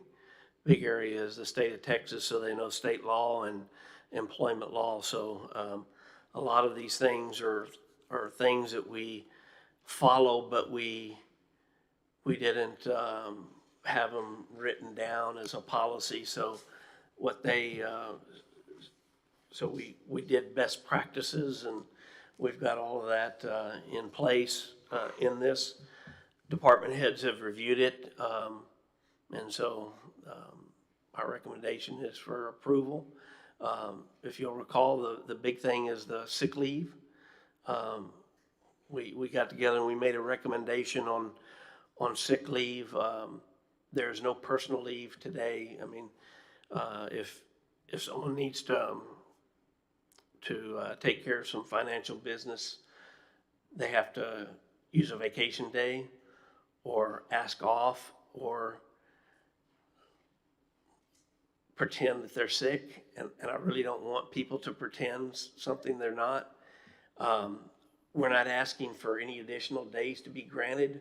Speaker 5: area is the state of Texas, so they know state law and employment law. So a lot of these things are things that we follow, but we didn't have them written down as a policy. So we did best practices, and we've got all of that in place in this. Department heads have reviewed it, and so our recommendation is for approval. If you'll recall, the big thing is the sick leave. We got together and we made a recommendation on sick leave. There's no personal leave today. I mean, if someone needs to take care of some financial business, they have to use a vacation day or ask off or pretend that they're sick. And I really don't want people to pretend something they're not. We're not asking for any additional days to be granted.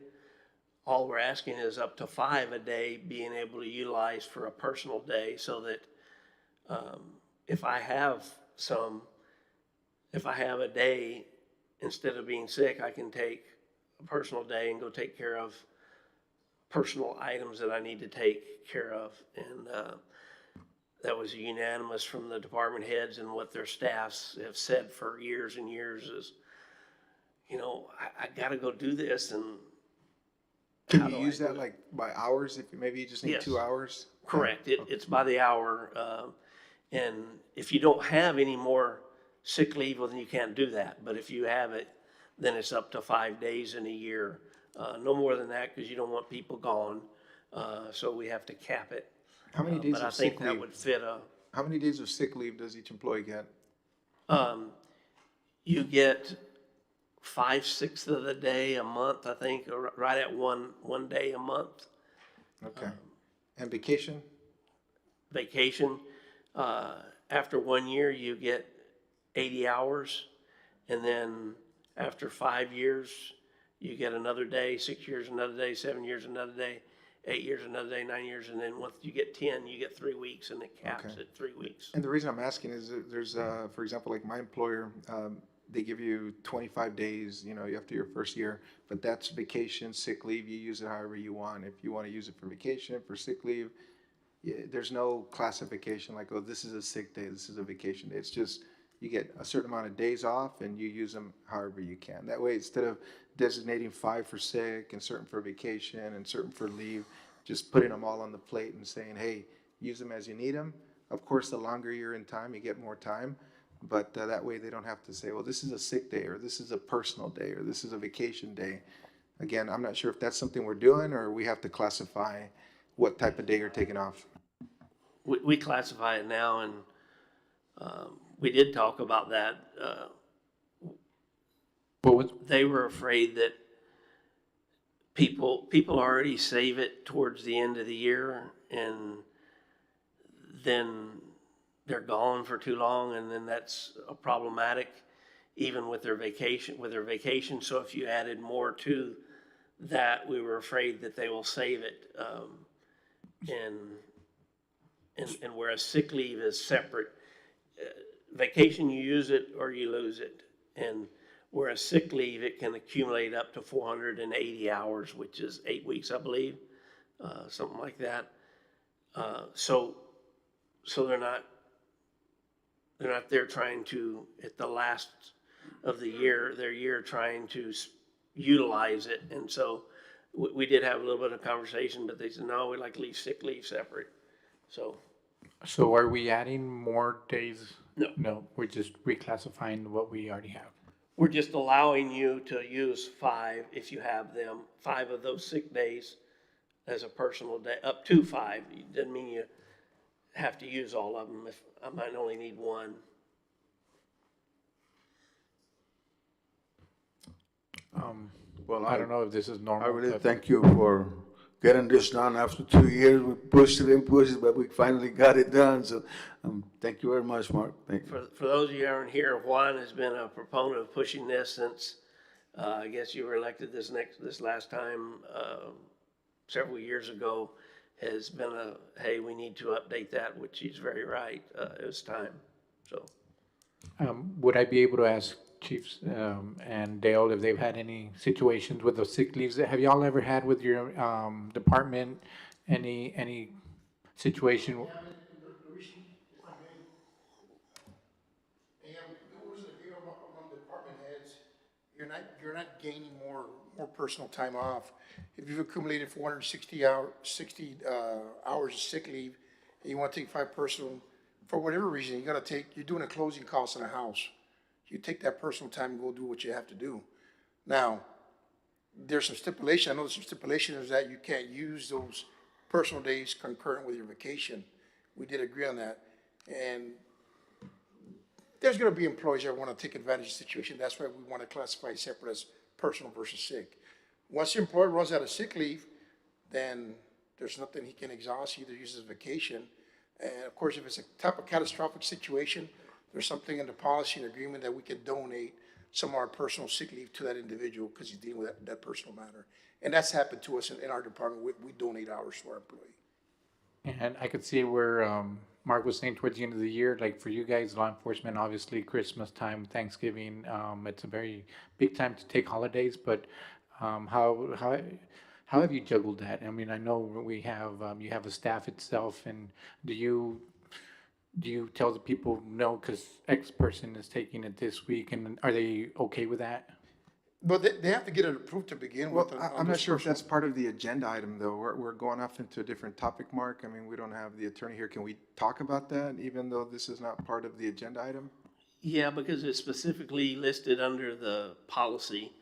Speaker 5: All we're asking is up to 5 a day being able to utilize for a personal day, so that if I have a day, instead of being sick, I can take a personal day and go take care of personal items that I need to take care of. And that was unanimous from the department heads, and what their staffs have said for years and years is, I gotta go do this, and
Speaker 1: Can
Speaker 5: how
Speaker 1: you
Speaker 5: do I
Speaker 1: use
Speaker 5: do
Speaker 1: that
Speaker 5: it?
Speaker 1: like by hours, if maybe you just need
Speaker 5: Yes.
Speaker 1: 2 hours?
Speaker 5: Correct. It's by the hour. And if you don't have any more sick leave, well, then you can't do that. But if you have it, then it's up to 5 days in a year. No more than that, because you don't want people gone. So we have to cap it.
Speaker 1: How many days
Speaker 5: But I
Speaker 1: of
Speaker 5: think
Speaker 1: sick
Speaker 5: that
Speaker 1: leave?
Speaker 5: would fit
Speaker 1: How many days of sick leave does each employee get?
Speaker 5: you get 5/6 of the day a month, I think, or right at one day a month.
Speaker 1: Okay. And vacation?
Speaker 5: Vacation, after 1 year, you get 80 hours. And then after 5 years, you get another day, 6 years, another day, 7 years, another day, 8 years, another day, 9 years. And then once you get 10, you get 3 weeks, and it caps
Speaker 1: Okay.
Speaker 5: at 3 weeks.
Speaker 1: And the reason I'm asking is that there's, for example, like my employer, they give you 25 days, you know, after your first year, but that's vacation, sick leave. You use it however you want. If you want to use it for vacation, for sick leave, there's no classification like, oh, this is a sick day, this is a vacation day. It's just you get a certain amount of days off and you use them however you can. That way, instead of designating 5 for sick and certain for vacation and certain for leave, just putting them all on the plate and saying, hey, use them as you need them. Of course, the longer you're in time, you get more time. But that way they don't have to say, well, this is a sick day, or this is a personal day, or this is a vacation day. Again, I'm not sure if that's something we're doing, or we have to classify what type of day you're taking off.
Speaker 5: We classify it now, and we did talk about that.
Speaker 2: What was,
Speaker 5: They were afraid that people already save it towards the end of the year, and then they're gone for too long, and then that's problematic, even with their vacation. So if you added more to that, we were afraid that they will save it. And whereas sick leave is separate, vacation, you use it or you lose it. And whereas sick leave, it can accumulate up to 480 hours, which is 8 weeks, I believe, something like that. So they're not there trying to, at the last of the year, trying to utilize it. And so we did have a little bit of conversation, but they said, no, we like to leave sick leave separate.
Speaker 2: so are we adding more days?
Speaker 5: No.
Speaker 2: No, we're just reclassifying what we already have.
Speaker 5: We're just allowing you to use 5 if you have them, 5 of those sick days as a personal day, up to 5. It doesn't mean you have to use all of them. If I might only need 1.
Speaker 4: Well,
Speaker 2: I don't know if this is normal.
Speaker 4: I really
Speaker 2: but-
Speaker 4: thank you for getting this done after 2 years. We pushed it, but we finally got it done. So, thank you very much, Mark. Thank you.
Speaker 5: For those of you who aren't here, Juan has been a proponent of pushing this since, I guess you were elected this last time, several years ago, has been hey, we need to update that, which he's very right. It was time, so.
Speaker 2: Would I be able to ask Chiefs and Dale if they've had any situations with those sick leaves? Have y'all ever had with your department any situation?
Speaker 6: And it was a deal among department heads, you're not gaining more personal time off. If you've accumulated 460 hours of sick leave, and you want to take 5 personal, for whatever reason, you're doing a closing cost on a house. You take that personal time and go do what you have to do. Now, there's some stipulation, I know there's some stipulation is that you can't use those personal days concurrent with your vacation. We did agree on that. And there's gonna be employees that wanna take advantage of the situation. That's why we wanna classify it separate as personal versus sick. Once the employee runs out of sick leave, then there's nothing he can exhaust, he either uses vacation. And of course, if it's a type of catastrophic situation, there's something in the policy and agreement that we can donate some of our personal sick leave to that individual because he's dealing with that personal matter. And that's happened to us in our department. We donate hours to our employee.
Speaker 2: And I could see where Mark was saying towards the end of the year, like for you guys, law enforcement, obviously Christmas time, Thanksgiving, it's a very big time to take holidays, but how have you juggled that? I mean, I know we have, you have a staff itself, and do you tell the people no, because X person is taking it this week, and are they okay with that?
Speaker 6: But they have to get it approved to begin
Speaker 1: Well,
Speaker 6: with.
Speaker 1: I'm not sure if that's part of the agenda item, though. We're going off into a different topic, Mark. I mean, we don't have the attorney here. Can we talk about that, even though this is not part of the agenda item?
Speaker 5: Yeah, because it's specifically listed under the policy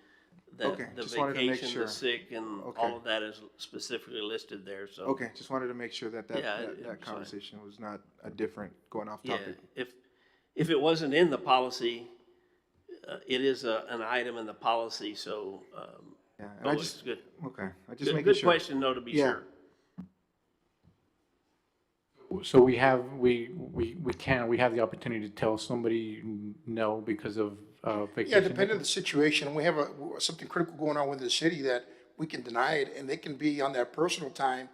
Speaker 1: Okay,
Speaker 5: that the
Speaker 1: just wanted to make
Speaker 5: vacation,
Speaker 1: sure.
Speaker 5: the sick, and
Speaker 1: Okay.
Speaker 5: all of that is specifically listed there, so.
Speaker 1: Okay, just wanted to make sure that
Speaker 5: Yeah,
Speaker 1: that
Speaker 5: it's fine.
Speaker 1: conversation was not a different, going off
Speaker 5: Yeah,
Speaker 1: topic.
Speaker 5: if it wasn't in the policy, it is an item in the policy, so,
Speaker 1: Yeah, and I
Speaker 5: it's
Speaker 1: just,
Speaker 5: good.
Speaker 1: okay, I just
Speaker 5: Good,
Speaker 1: making
Speaker 5: good
Speaker 1: sure.
Speaker 5: question, though, to be
Speaker 1: Yeah.
Speaker 5: sure.
Speaker 2: So we have the opportunity to tell somebody no because of vacation.
Speaker 6: Yeah, depending on the situation, we have something critical going on with the city that we can deny it, and they can be on their personal time,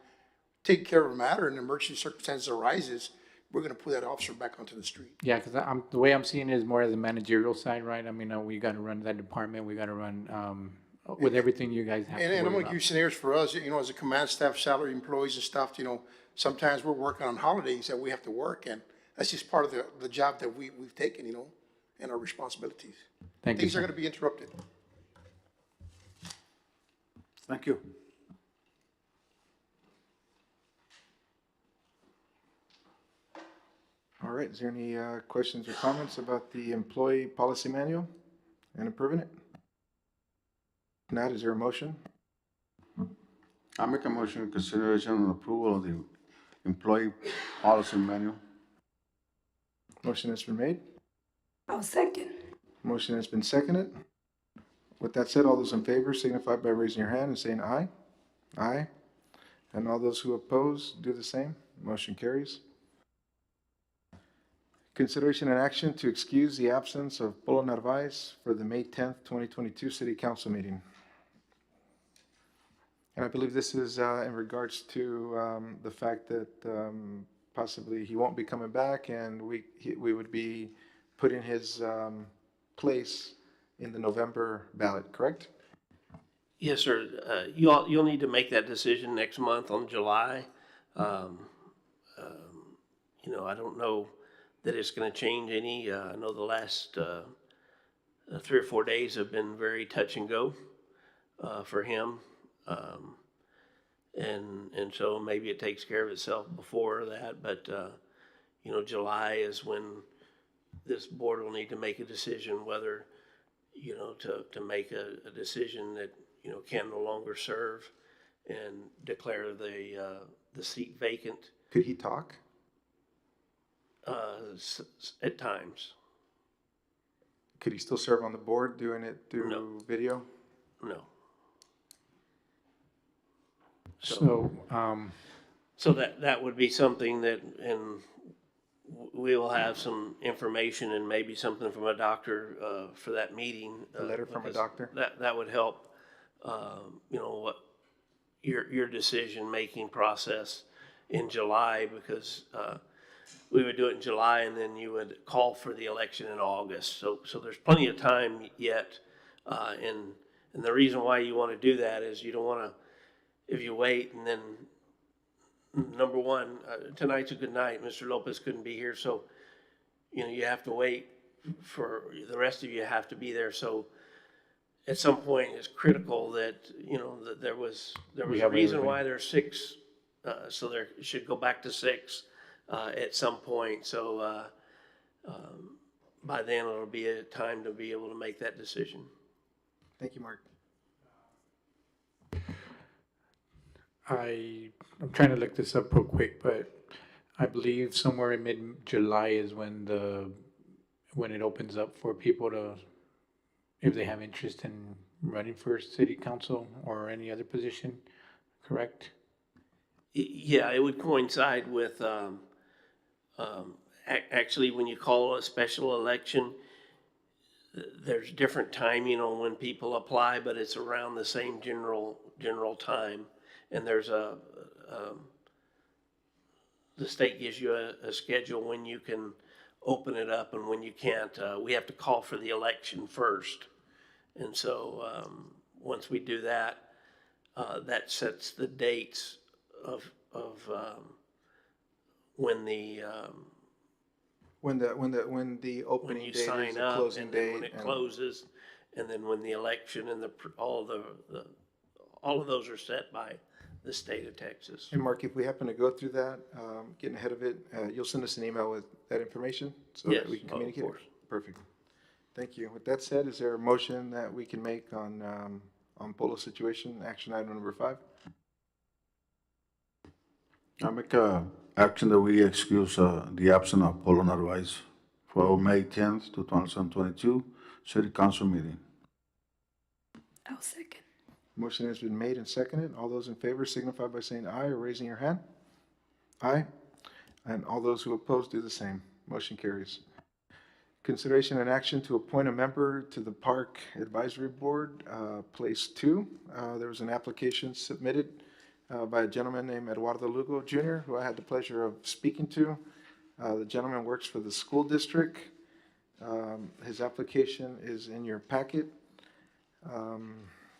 Speaker 6: take care of a matter, and an emergency circumstance arises, we're gonna put that officer back onto the street.
Speaker 2: Yeah, because the way I'm seeing it is more as the managerial side, right? I mean, we got to run that department, we got to run with everything you guys have to
Speaker 6: And I'm
Speaker 2: worry
Speaker 6: gonna
Speaker 2: about.
Speaker 6: give you scenarios for us, as a command staff, salary employees and stuff, sometimes we're working on holidays that we have to work, and that's just part of the job that we've taken, and our responsibilities.
Speaker 2: Thank you,
Speaker 6: Things are
Speaker 2: sir.
Speaker 6: gonna be interrupted.
Speaker 4: Thank you.
Speaker 1: All right, is there any questions or comments about the employee policy manual and approving it? If not, is there a motion?
Speaker 4: I make a motion in consideration and approval of the employee policy manual.
Speaker 1: Motion has been made.
Speaker 3: I'll second.
Speaker 1: Motion has been seconded. With that said, all those in favor signify by raising your hand and saying aye. Aye. And all those who oppose, do the same. Motion carries. Consideration and action to excuse the absence of Polo Narvaez for the May 10th, 2022 City Council meeting. And I believe this is in regards to the fact that possibly he won't be coming back, and we would be putting his place in the November ballot, correct?
Speaker 5: Yes, sir. You'll need to make that decision next month on July. I don't know that it's gonna change any. I know the last 3 or 4 days have been very touch and go for him. And so maybe it takes care of itself before that, but, July is when this board will need to make a decision whether, to make a decision that, can no longer serve and declare the seat vacant,
Speaker 1: Could he talk?
Speaker 5: at times.
Speaker 1: Could he still serve on the board doing it through
Speaker 5: No.
Speaker 1: video?
Speaker 5: No.
Speaker 2: So,
Speaker 5: So that would be something that, and we will have some information and maybe something from a doctor, for that meeting.
Speaker 1: A letter from a
Speaker 5: because
Speaker 1: doctor?
Speaker 5: That would help, what, your decision-making process in July, because, we would do it in July and then you would call for the election in August. So there's plenty of time yet. And the reason why you want to do that is you don't want to, if you wait and then, number one, tonight's a good night. Mr. Lopez couldn't be here, so, you have to wait for, the rest of you have to be there. So at some point, it's critical that, that there was a
Speaker 2: have
Speaker 5: reason
Speaker 2: everybody.
Speaker 5: why there's 6, so there should go back to 6 at some point. So by then, it'll be a time to be able to make that decision.
Speaker 1: Thank you, Mark.
Speaker 2: I'm trying to look this up real quick, but I believe somewhere in mid-July is when it opens up for people to, if they have interest in running for city council or any other position, correct?
Speaker 5: Yeah, it would coincide with, actually, when you call a special election, there's different timing on when people apply, but it's around the same general time. And there's the state gives you a schedule when you can open it up and when you can't. We have to call for the election first. And so, once we do that, that sets the dates of when the
Speaker 1: When the
Speaker 5: when
Speaker 1: opening
Speaker 5: you
Speaker 1: date is,
Speaker 5: sign
Speaker 1: the
Speaker 5: up
Speaker 1: closing
Speaker 5: and then
Speaker 1: date.
Speaker 5: when it
Speaker 1: and-
Speaker 5: closes, And then when the election and all of those are set by the state of Texas.
Speaker 1: And Mark, if we happen to go through that, getting ahead of it, you'll send us an email with that information so that we
Speaker 5: Yes,
Speaker 1: can
Speaker 5: of
Speaker 1: communicate?
Speaker 5: course.
Speaker 1: Perfect. Thank you. With that said, is there a motion that we can make on Polo situation, action item number 5?
Speaker 4: I make a action that we excuse the absence of Polo Narvaez for May 10th, 2022, City Council meeting.
Speaker 3: I'll second.
Speaker 1: Motion has been made and seconded. All those in favor signify by saying aye or raising your hand. Aye. And all those who oppose do the same. Motion carries. Consideration and action to appoint a member to the Park Advisory Board, Place 2. There was an application submitted by a gentleman named Eduardo Lugo Jr., who I had the pleasure of speaking to. The gentleman works for the school district. His application is in your packet.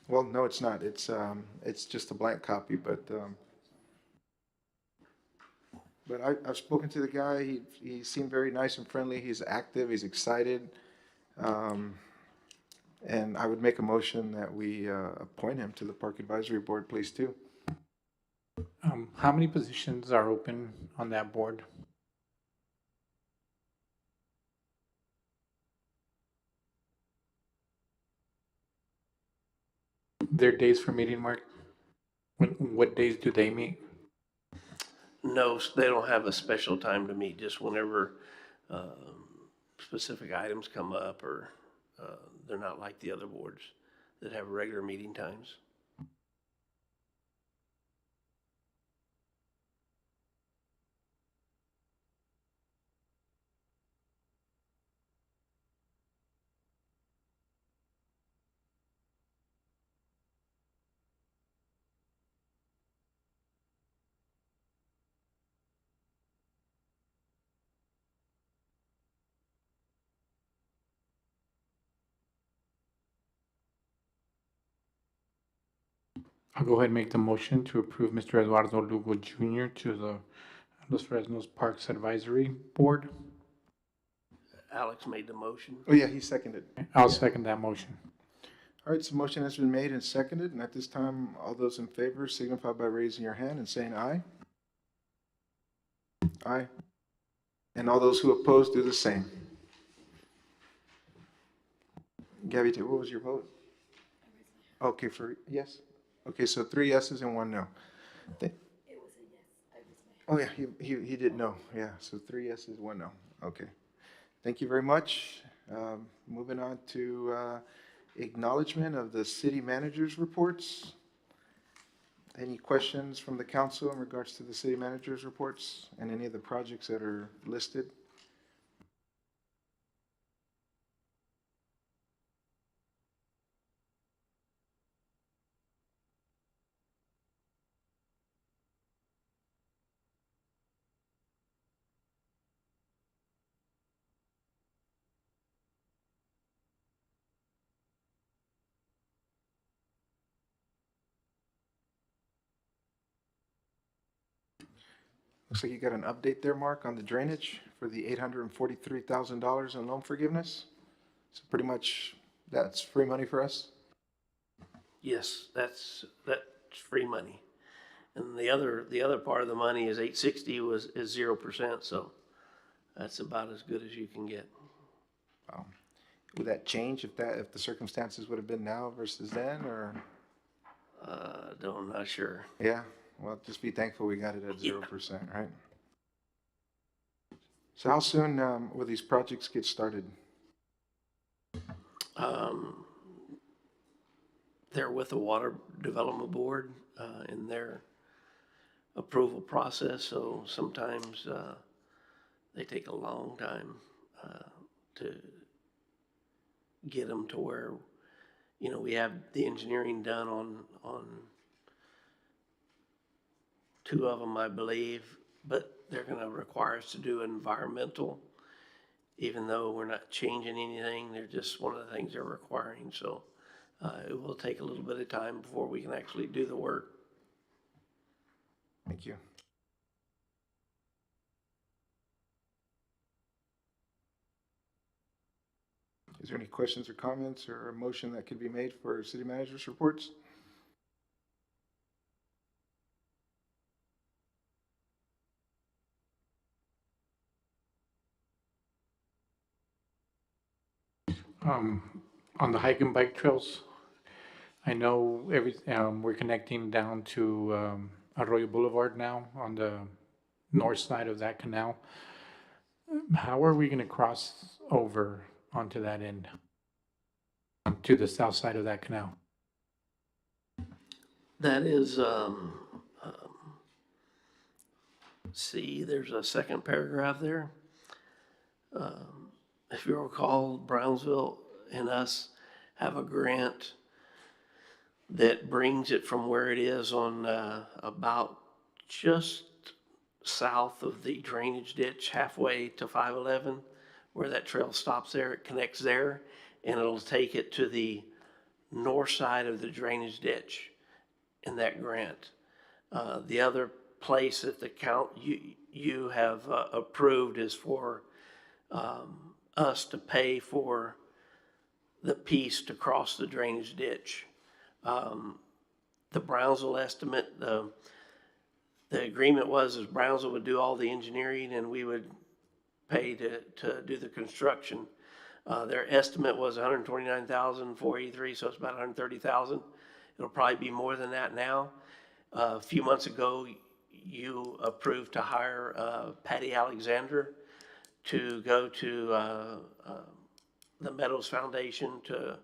Speaker 1: Well, no, it's not. It's just a blank copy, but I've spoken to the guy. He seemed very nice and friendly. He's active. He's excited. And I would make a motion that we appoint him to the Park Advisory Board, Place 2.
Speaker 2: How many positions are open on that board? Their days for meeting, Mark? What days do they meet?
Speaker 5: No, they don't have a special time to meet, just whenever specific items come up, or they're not like the other boards that have regular meeting times.
Speaker 2: I'll go ahead and make the motion to approve Mr. Eduardo Lugo Jr. to the Los Fresnos Parks Advisory Board.
Speaker 5: Alex made the motion.
Speaker 1: Oh, yeah, he seconded.
Speaker 2: I'll second that motion.
Speaker 1: All right, so motion has been made and seconded, and at this time, all those in favor signify by raising your hand and saying aye. Aye. And all those who oppose do the same. Gabby, what was your vote? Okay, for yes? Okay, so 3 yeses and 1 no. Oh, yeah, he did no. Yeah, so 3 yeses, 1 no. Okay. Thank you very much. Moving on to acknowledgement of the city manager's reports. Any questions from the council in regards to the city manager's reports and any of the projects that are listed? Looks like you got an update there, Mark, on the drainage for the $843,000 in loan forgiveness. So pretty much that's free money for us?
Speaker 5: Yes, that's free money. And the other part of the money is 860 is 0%, so that's about as good as you can get.
Speaker 1: Wow. Would that change if the circumstances would have been now versus then, or?
Speaker 5: I'm not sure.
Speaker 1: Yeah, well, just be thankful we got it at 0%, right? So how soon will these projects get started?
Speaker 5: They're with the Water Development Board in their approval process, so sometimes they take a long time to get them to where, we have the engineering done on 2 of them, I believe, but they're going to require us to do environmental, even though we're not changing anything. They're just one of the things they're requiring, so it will take a little bit of time before we can actually do the work.
Speaker 1: Thank you. Is there any questions or comments or a motion that could be made for city manager's reports?
Speaker 2: On the hike and bike trails, I know we're connecting down to, Arroyo Boulevard now on the north side of that canal. How are we gonna cross over onto that end? To the south side of that canal?
Speaker 5: That is, see, there's a second paragraph there. If you recall, Brownsville and us have a grant that brings it from where it is on, about just south of the drainage ditch, halfway to 511, where that trail stops there, it connects there, and it'll take it to the north side of the drainage ditch in that grant. The other place that you have approved is for us to pay for the piece to cross the drainage ditch. The Brownsville estimate, the agreement was Brownsville would do all the engineering and we would pay to do the construction. Their estimate was $129,483, so it's about $130,000. It'll probably be more than that now. A few months ago, you approved to hire Patty Alexander to go to the Meadows Foundation to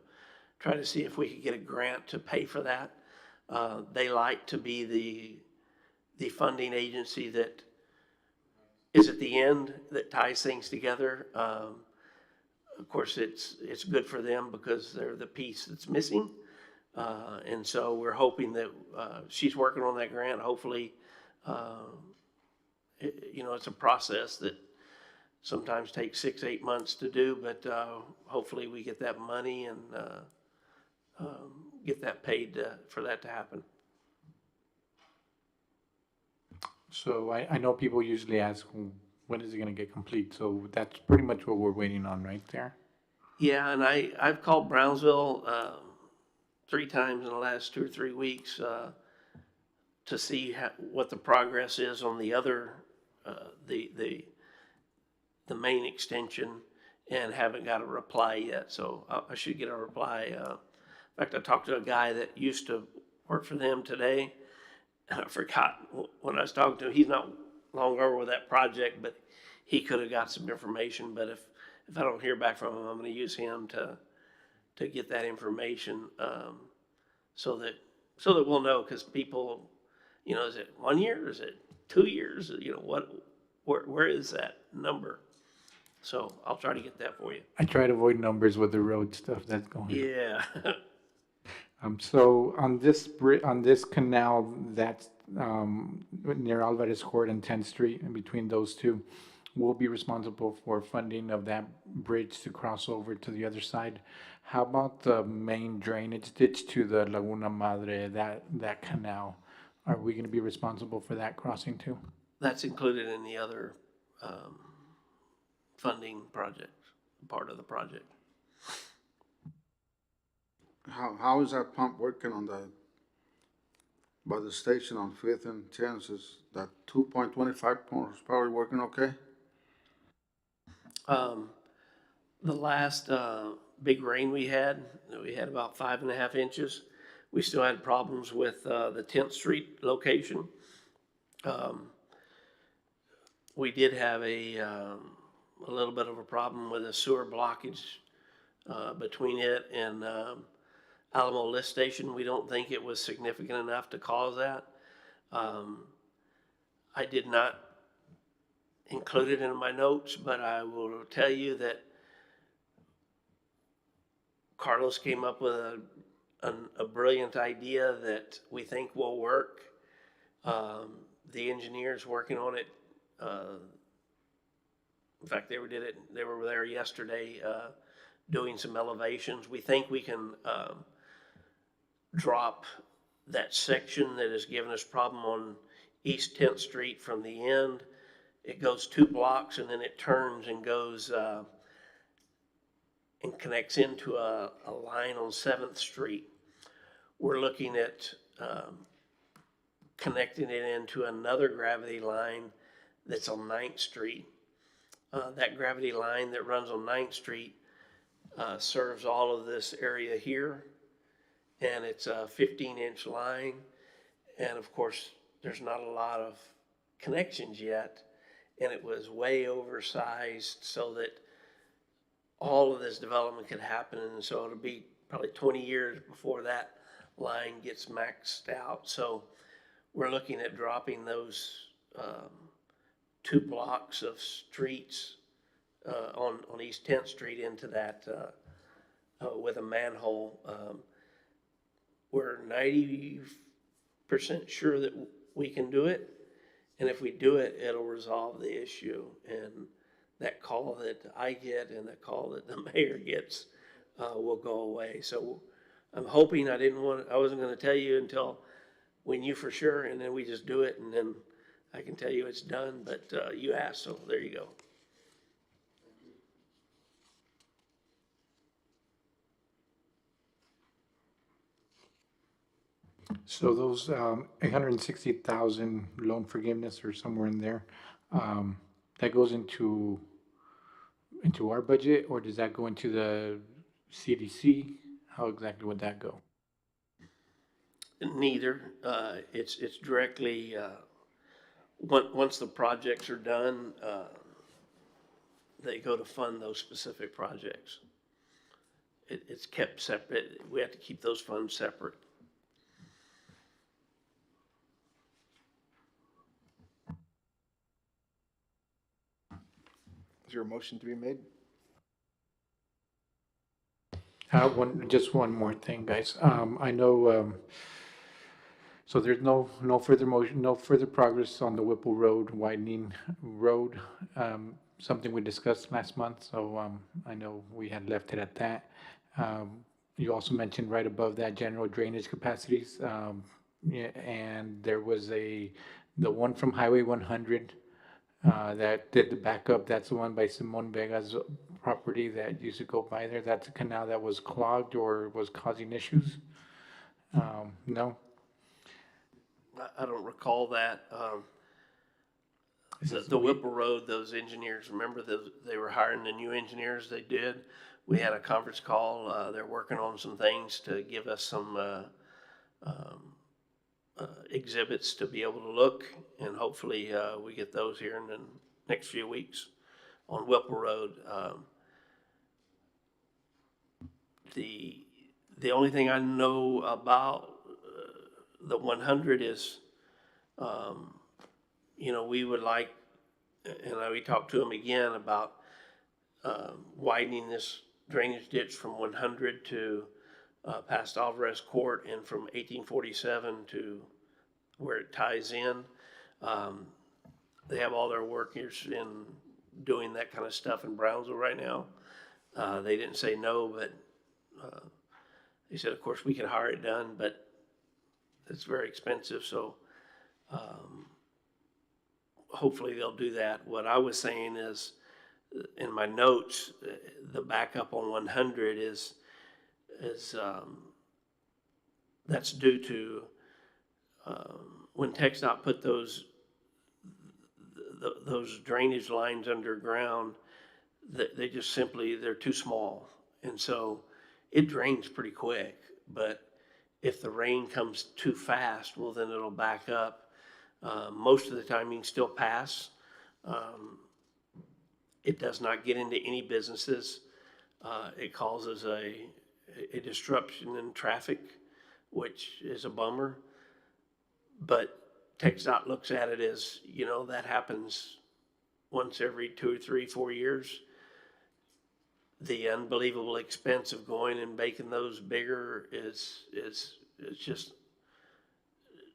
Speaker 5: try to see if we could get a grant to pay for that. They like to be the funding agency that is at the end, that ties things together. Of course, it's good for them because they're the piece that's missing. And so we're hoping that she's working on that grant. Hopefully, it's a process that sometimes takes 6-8 months to do, but hopefully we get that money and get that paid for that to happen.
Speaker 2: So I know people usually ask, when is it gonna get complete? So that's pretty much what we're waiting on right there.
Speaker 5: Yeah, and I've called Brownsville 3 times in the last 2 or 3 weeks to see what the progress is on the other the main extension, and haven't got a reply yet. So I should get a reply. In fact, I talked to a guy that used to work for them today, and I forgot when I was talking to him. He's not long over with that project, but he could have got some information. But if I don't hear back from him, I'm going to use him to get that information, so that we'll know, because people, is it 1 year? Is it 2 years? Where is that number? So I'll try to get that for you.
Speaker 2: I try to avoid numbers with the road stuff that's going.
Speaker 5: Yeah.
Speaker 2: So on this canal that's near Alvarez Court and 10th Street, in between those two, we'll be responsible for funding of that bridge to cross over to the other side. How about the main drainage ditch to the Laguna Madre, that canal? Are we going to be responsible for that crossing too?
Speaker 5: That's included in the other funding part of the project.
Speaker 4: How is that pump working by the station on 5th and 10th? Is that 2.25 horsepower working okay?
Speaker 5: The last big rain we had about 5.5 inches. We still had problems with the 10th Street location. We did have a little bit of a problem with a sewer blockage between it and Alamo Lift Station. We don't think it was significant enough to cause that. I did not include it in my notes, but I will tell you that Carlos came up with a brilliant idea that we think will work. The engineers working on it, in fact, they were there yesterday doing some elevations. We think we can drop that section that has given us problem on East 10th Street from the end. It goes 2 blocks and then it turns and goes and connects into a line on 7th Street. We're looking at connecting it into another gravity line that's on 9th Street. That gravity line that runs on 9th Street serves all of this area here, and it's a 15-inch line. And of course, there's not a lot of connections yet, and it was way oversized so that all of this development could happen. And so it'll be probably 20 years before that line gets maxed out. So we're looking at dropping those 2 blocks of streets on East 10th Street into that with a manhole. We're 90% sure that we can do it. And if we do it, it'll resolve the issue. And that call that I get and the call that the mayor gets will go away. So I'm hoping I wasn't going to tell you until we knew for sure, and then we just do it, and then I can tell you it's done. But you asked, so there you go.
Speaker 2: So those 860,000 loan forgiveness or somewhere in there, that goes into our budget, or does that go into the CDC? How exactly would that go?
Speaker 5: Neither. It's directly, once the projects are done, they go to fund those specific projects. It's kept separate. We have to keep those funds separate.
Speaker 1: Is there a motion to be made?
Speaker 2: Just one more thing, guys. I know, so there's no further motion, no further progress on the Whipple Road widening road. Something we discussed last month, so I know we had left it at that. You also mentioned right above that general drainage capacities, yeah, and there was the one from Highway 100 that did the backup. That's the one by Simon Vega's property that used to go by there. That's a canal that was clogged or was causing issues. No?
Speaker 5: I don't recall that. The Whipple Road, those engineers, remember they were hiring the new engineers they did? We had a conference call. They're working on some things to give us some exhibits to be able to look, and hopefully we get those here in the next few weeks on Whipple Road. The only thing I know about the 100 is, we would like, and we talked to them again about widening this drainage ditch from 100 to past Alvarez Court and from 1847 to where it ties in. They have all their workers in doing that kind of stuff in Brownsville right now. They didn't say no, but they said, of course, we could hire it done, but it's very expensive. So hopefully they'll do that. What I was saying is, in my notes, the backup on 100 is that's due to when TxDOT put those drainage lines underground, they just simply, they're too small. And so it drains pretty quick, but if the rain comes too fast, well, then it'll back up. Most of the time you can still pass. It does not get into any businesses. It causes a disruption in traffic, which is a bummer. But TxDOT looks at it as, that happens once every 2 or 3, 4 years. The unbelievable expense of going and making those bigger is just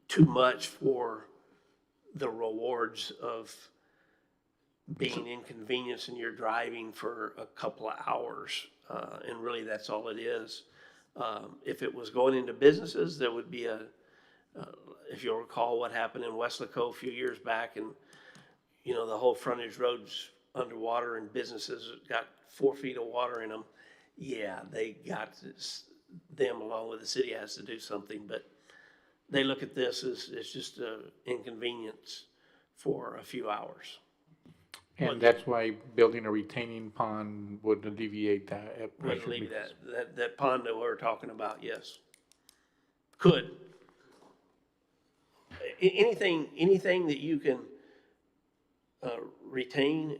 Speaker 5: too much for the rewards of being inconvenienced and you're driving for a couple of hours. And really that's all it is. If it was going into businesses, there would be if you'll recall what happened in Weslaco a few years back, and the whole frontage road's underwater and businesses got 4 feet of water in them. yeah, they got this, them along with the city has to do something, but they look at this as, it's just a inconvenience for a few hours.
Speaker 2: And that's why building a retaining pond would alleviate that
Speaker 5: Would
Speaker 2: pressure.
Speaker 5: leave
Speaker 2: because-
Speaker 5: that pond that we're talking about, yes. Could. Anything that you can, retain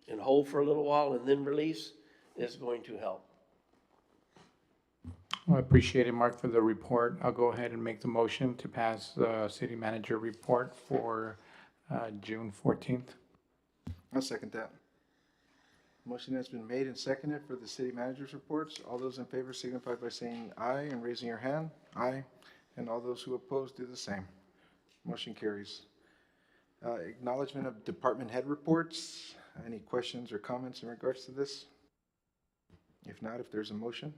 Speaker 5: and hold for a little while and then release is going to help.
Speaker 2: I appreciate it, Mark, for the report. I'll go ahead and make the motion to pass the city manager report for June 14th.
Speaker 1: I'll second that. Motion has been made and seconded for the city manager's reports. All those in favor signify by saying aye and raising your hand. Aye. And all those who oppose do the same. Motion carries. Acknowledgement of department head reports. Any questions or comments in regards to this? If not, if there's a motion.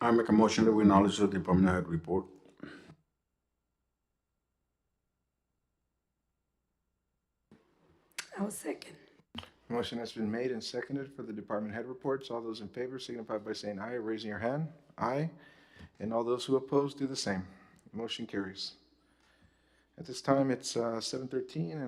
Speaker 4: I make a motion that we acknowledge the department head report.
Speaker 3: I'll second.
Speaker 1: Motion has been made and seconded for the department head reports. All those in favor signify by saying aye or raising your hand. Aye. And all those who oppose do the same. Motion carries. At this time, it's 7:13, and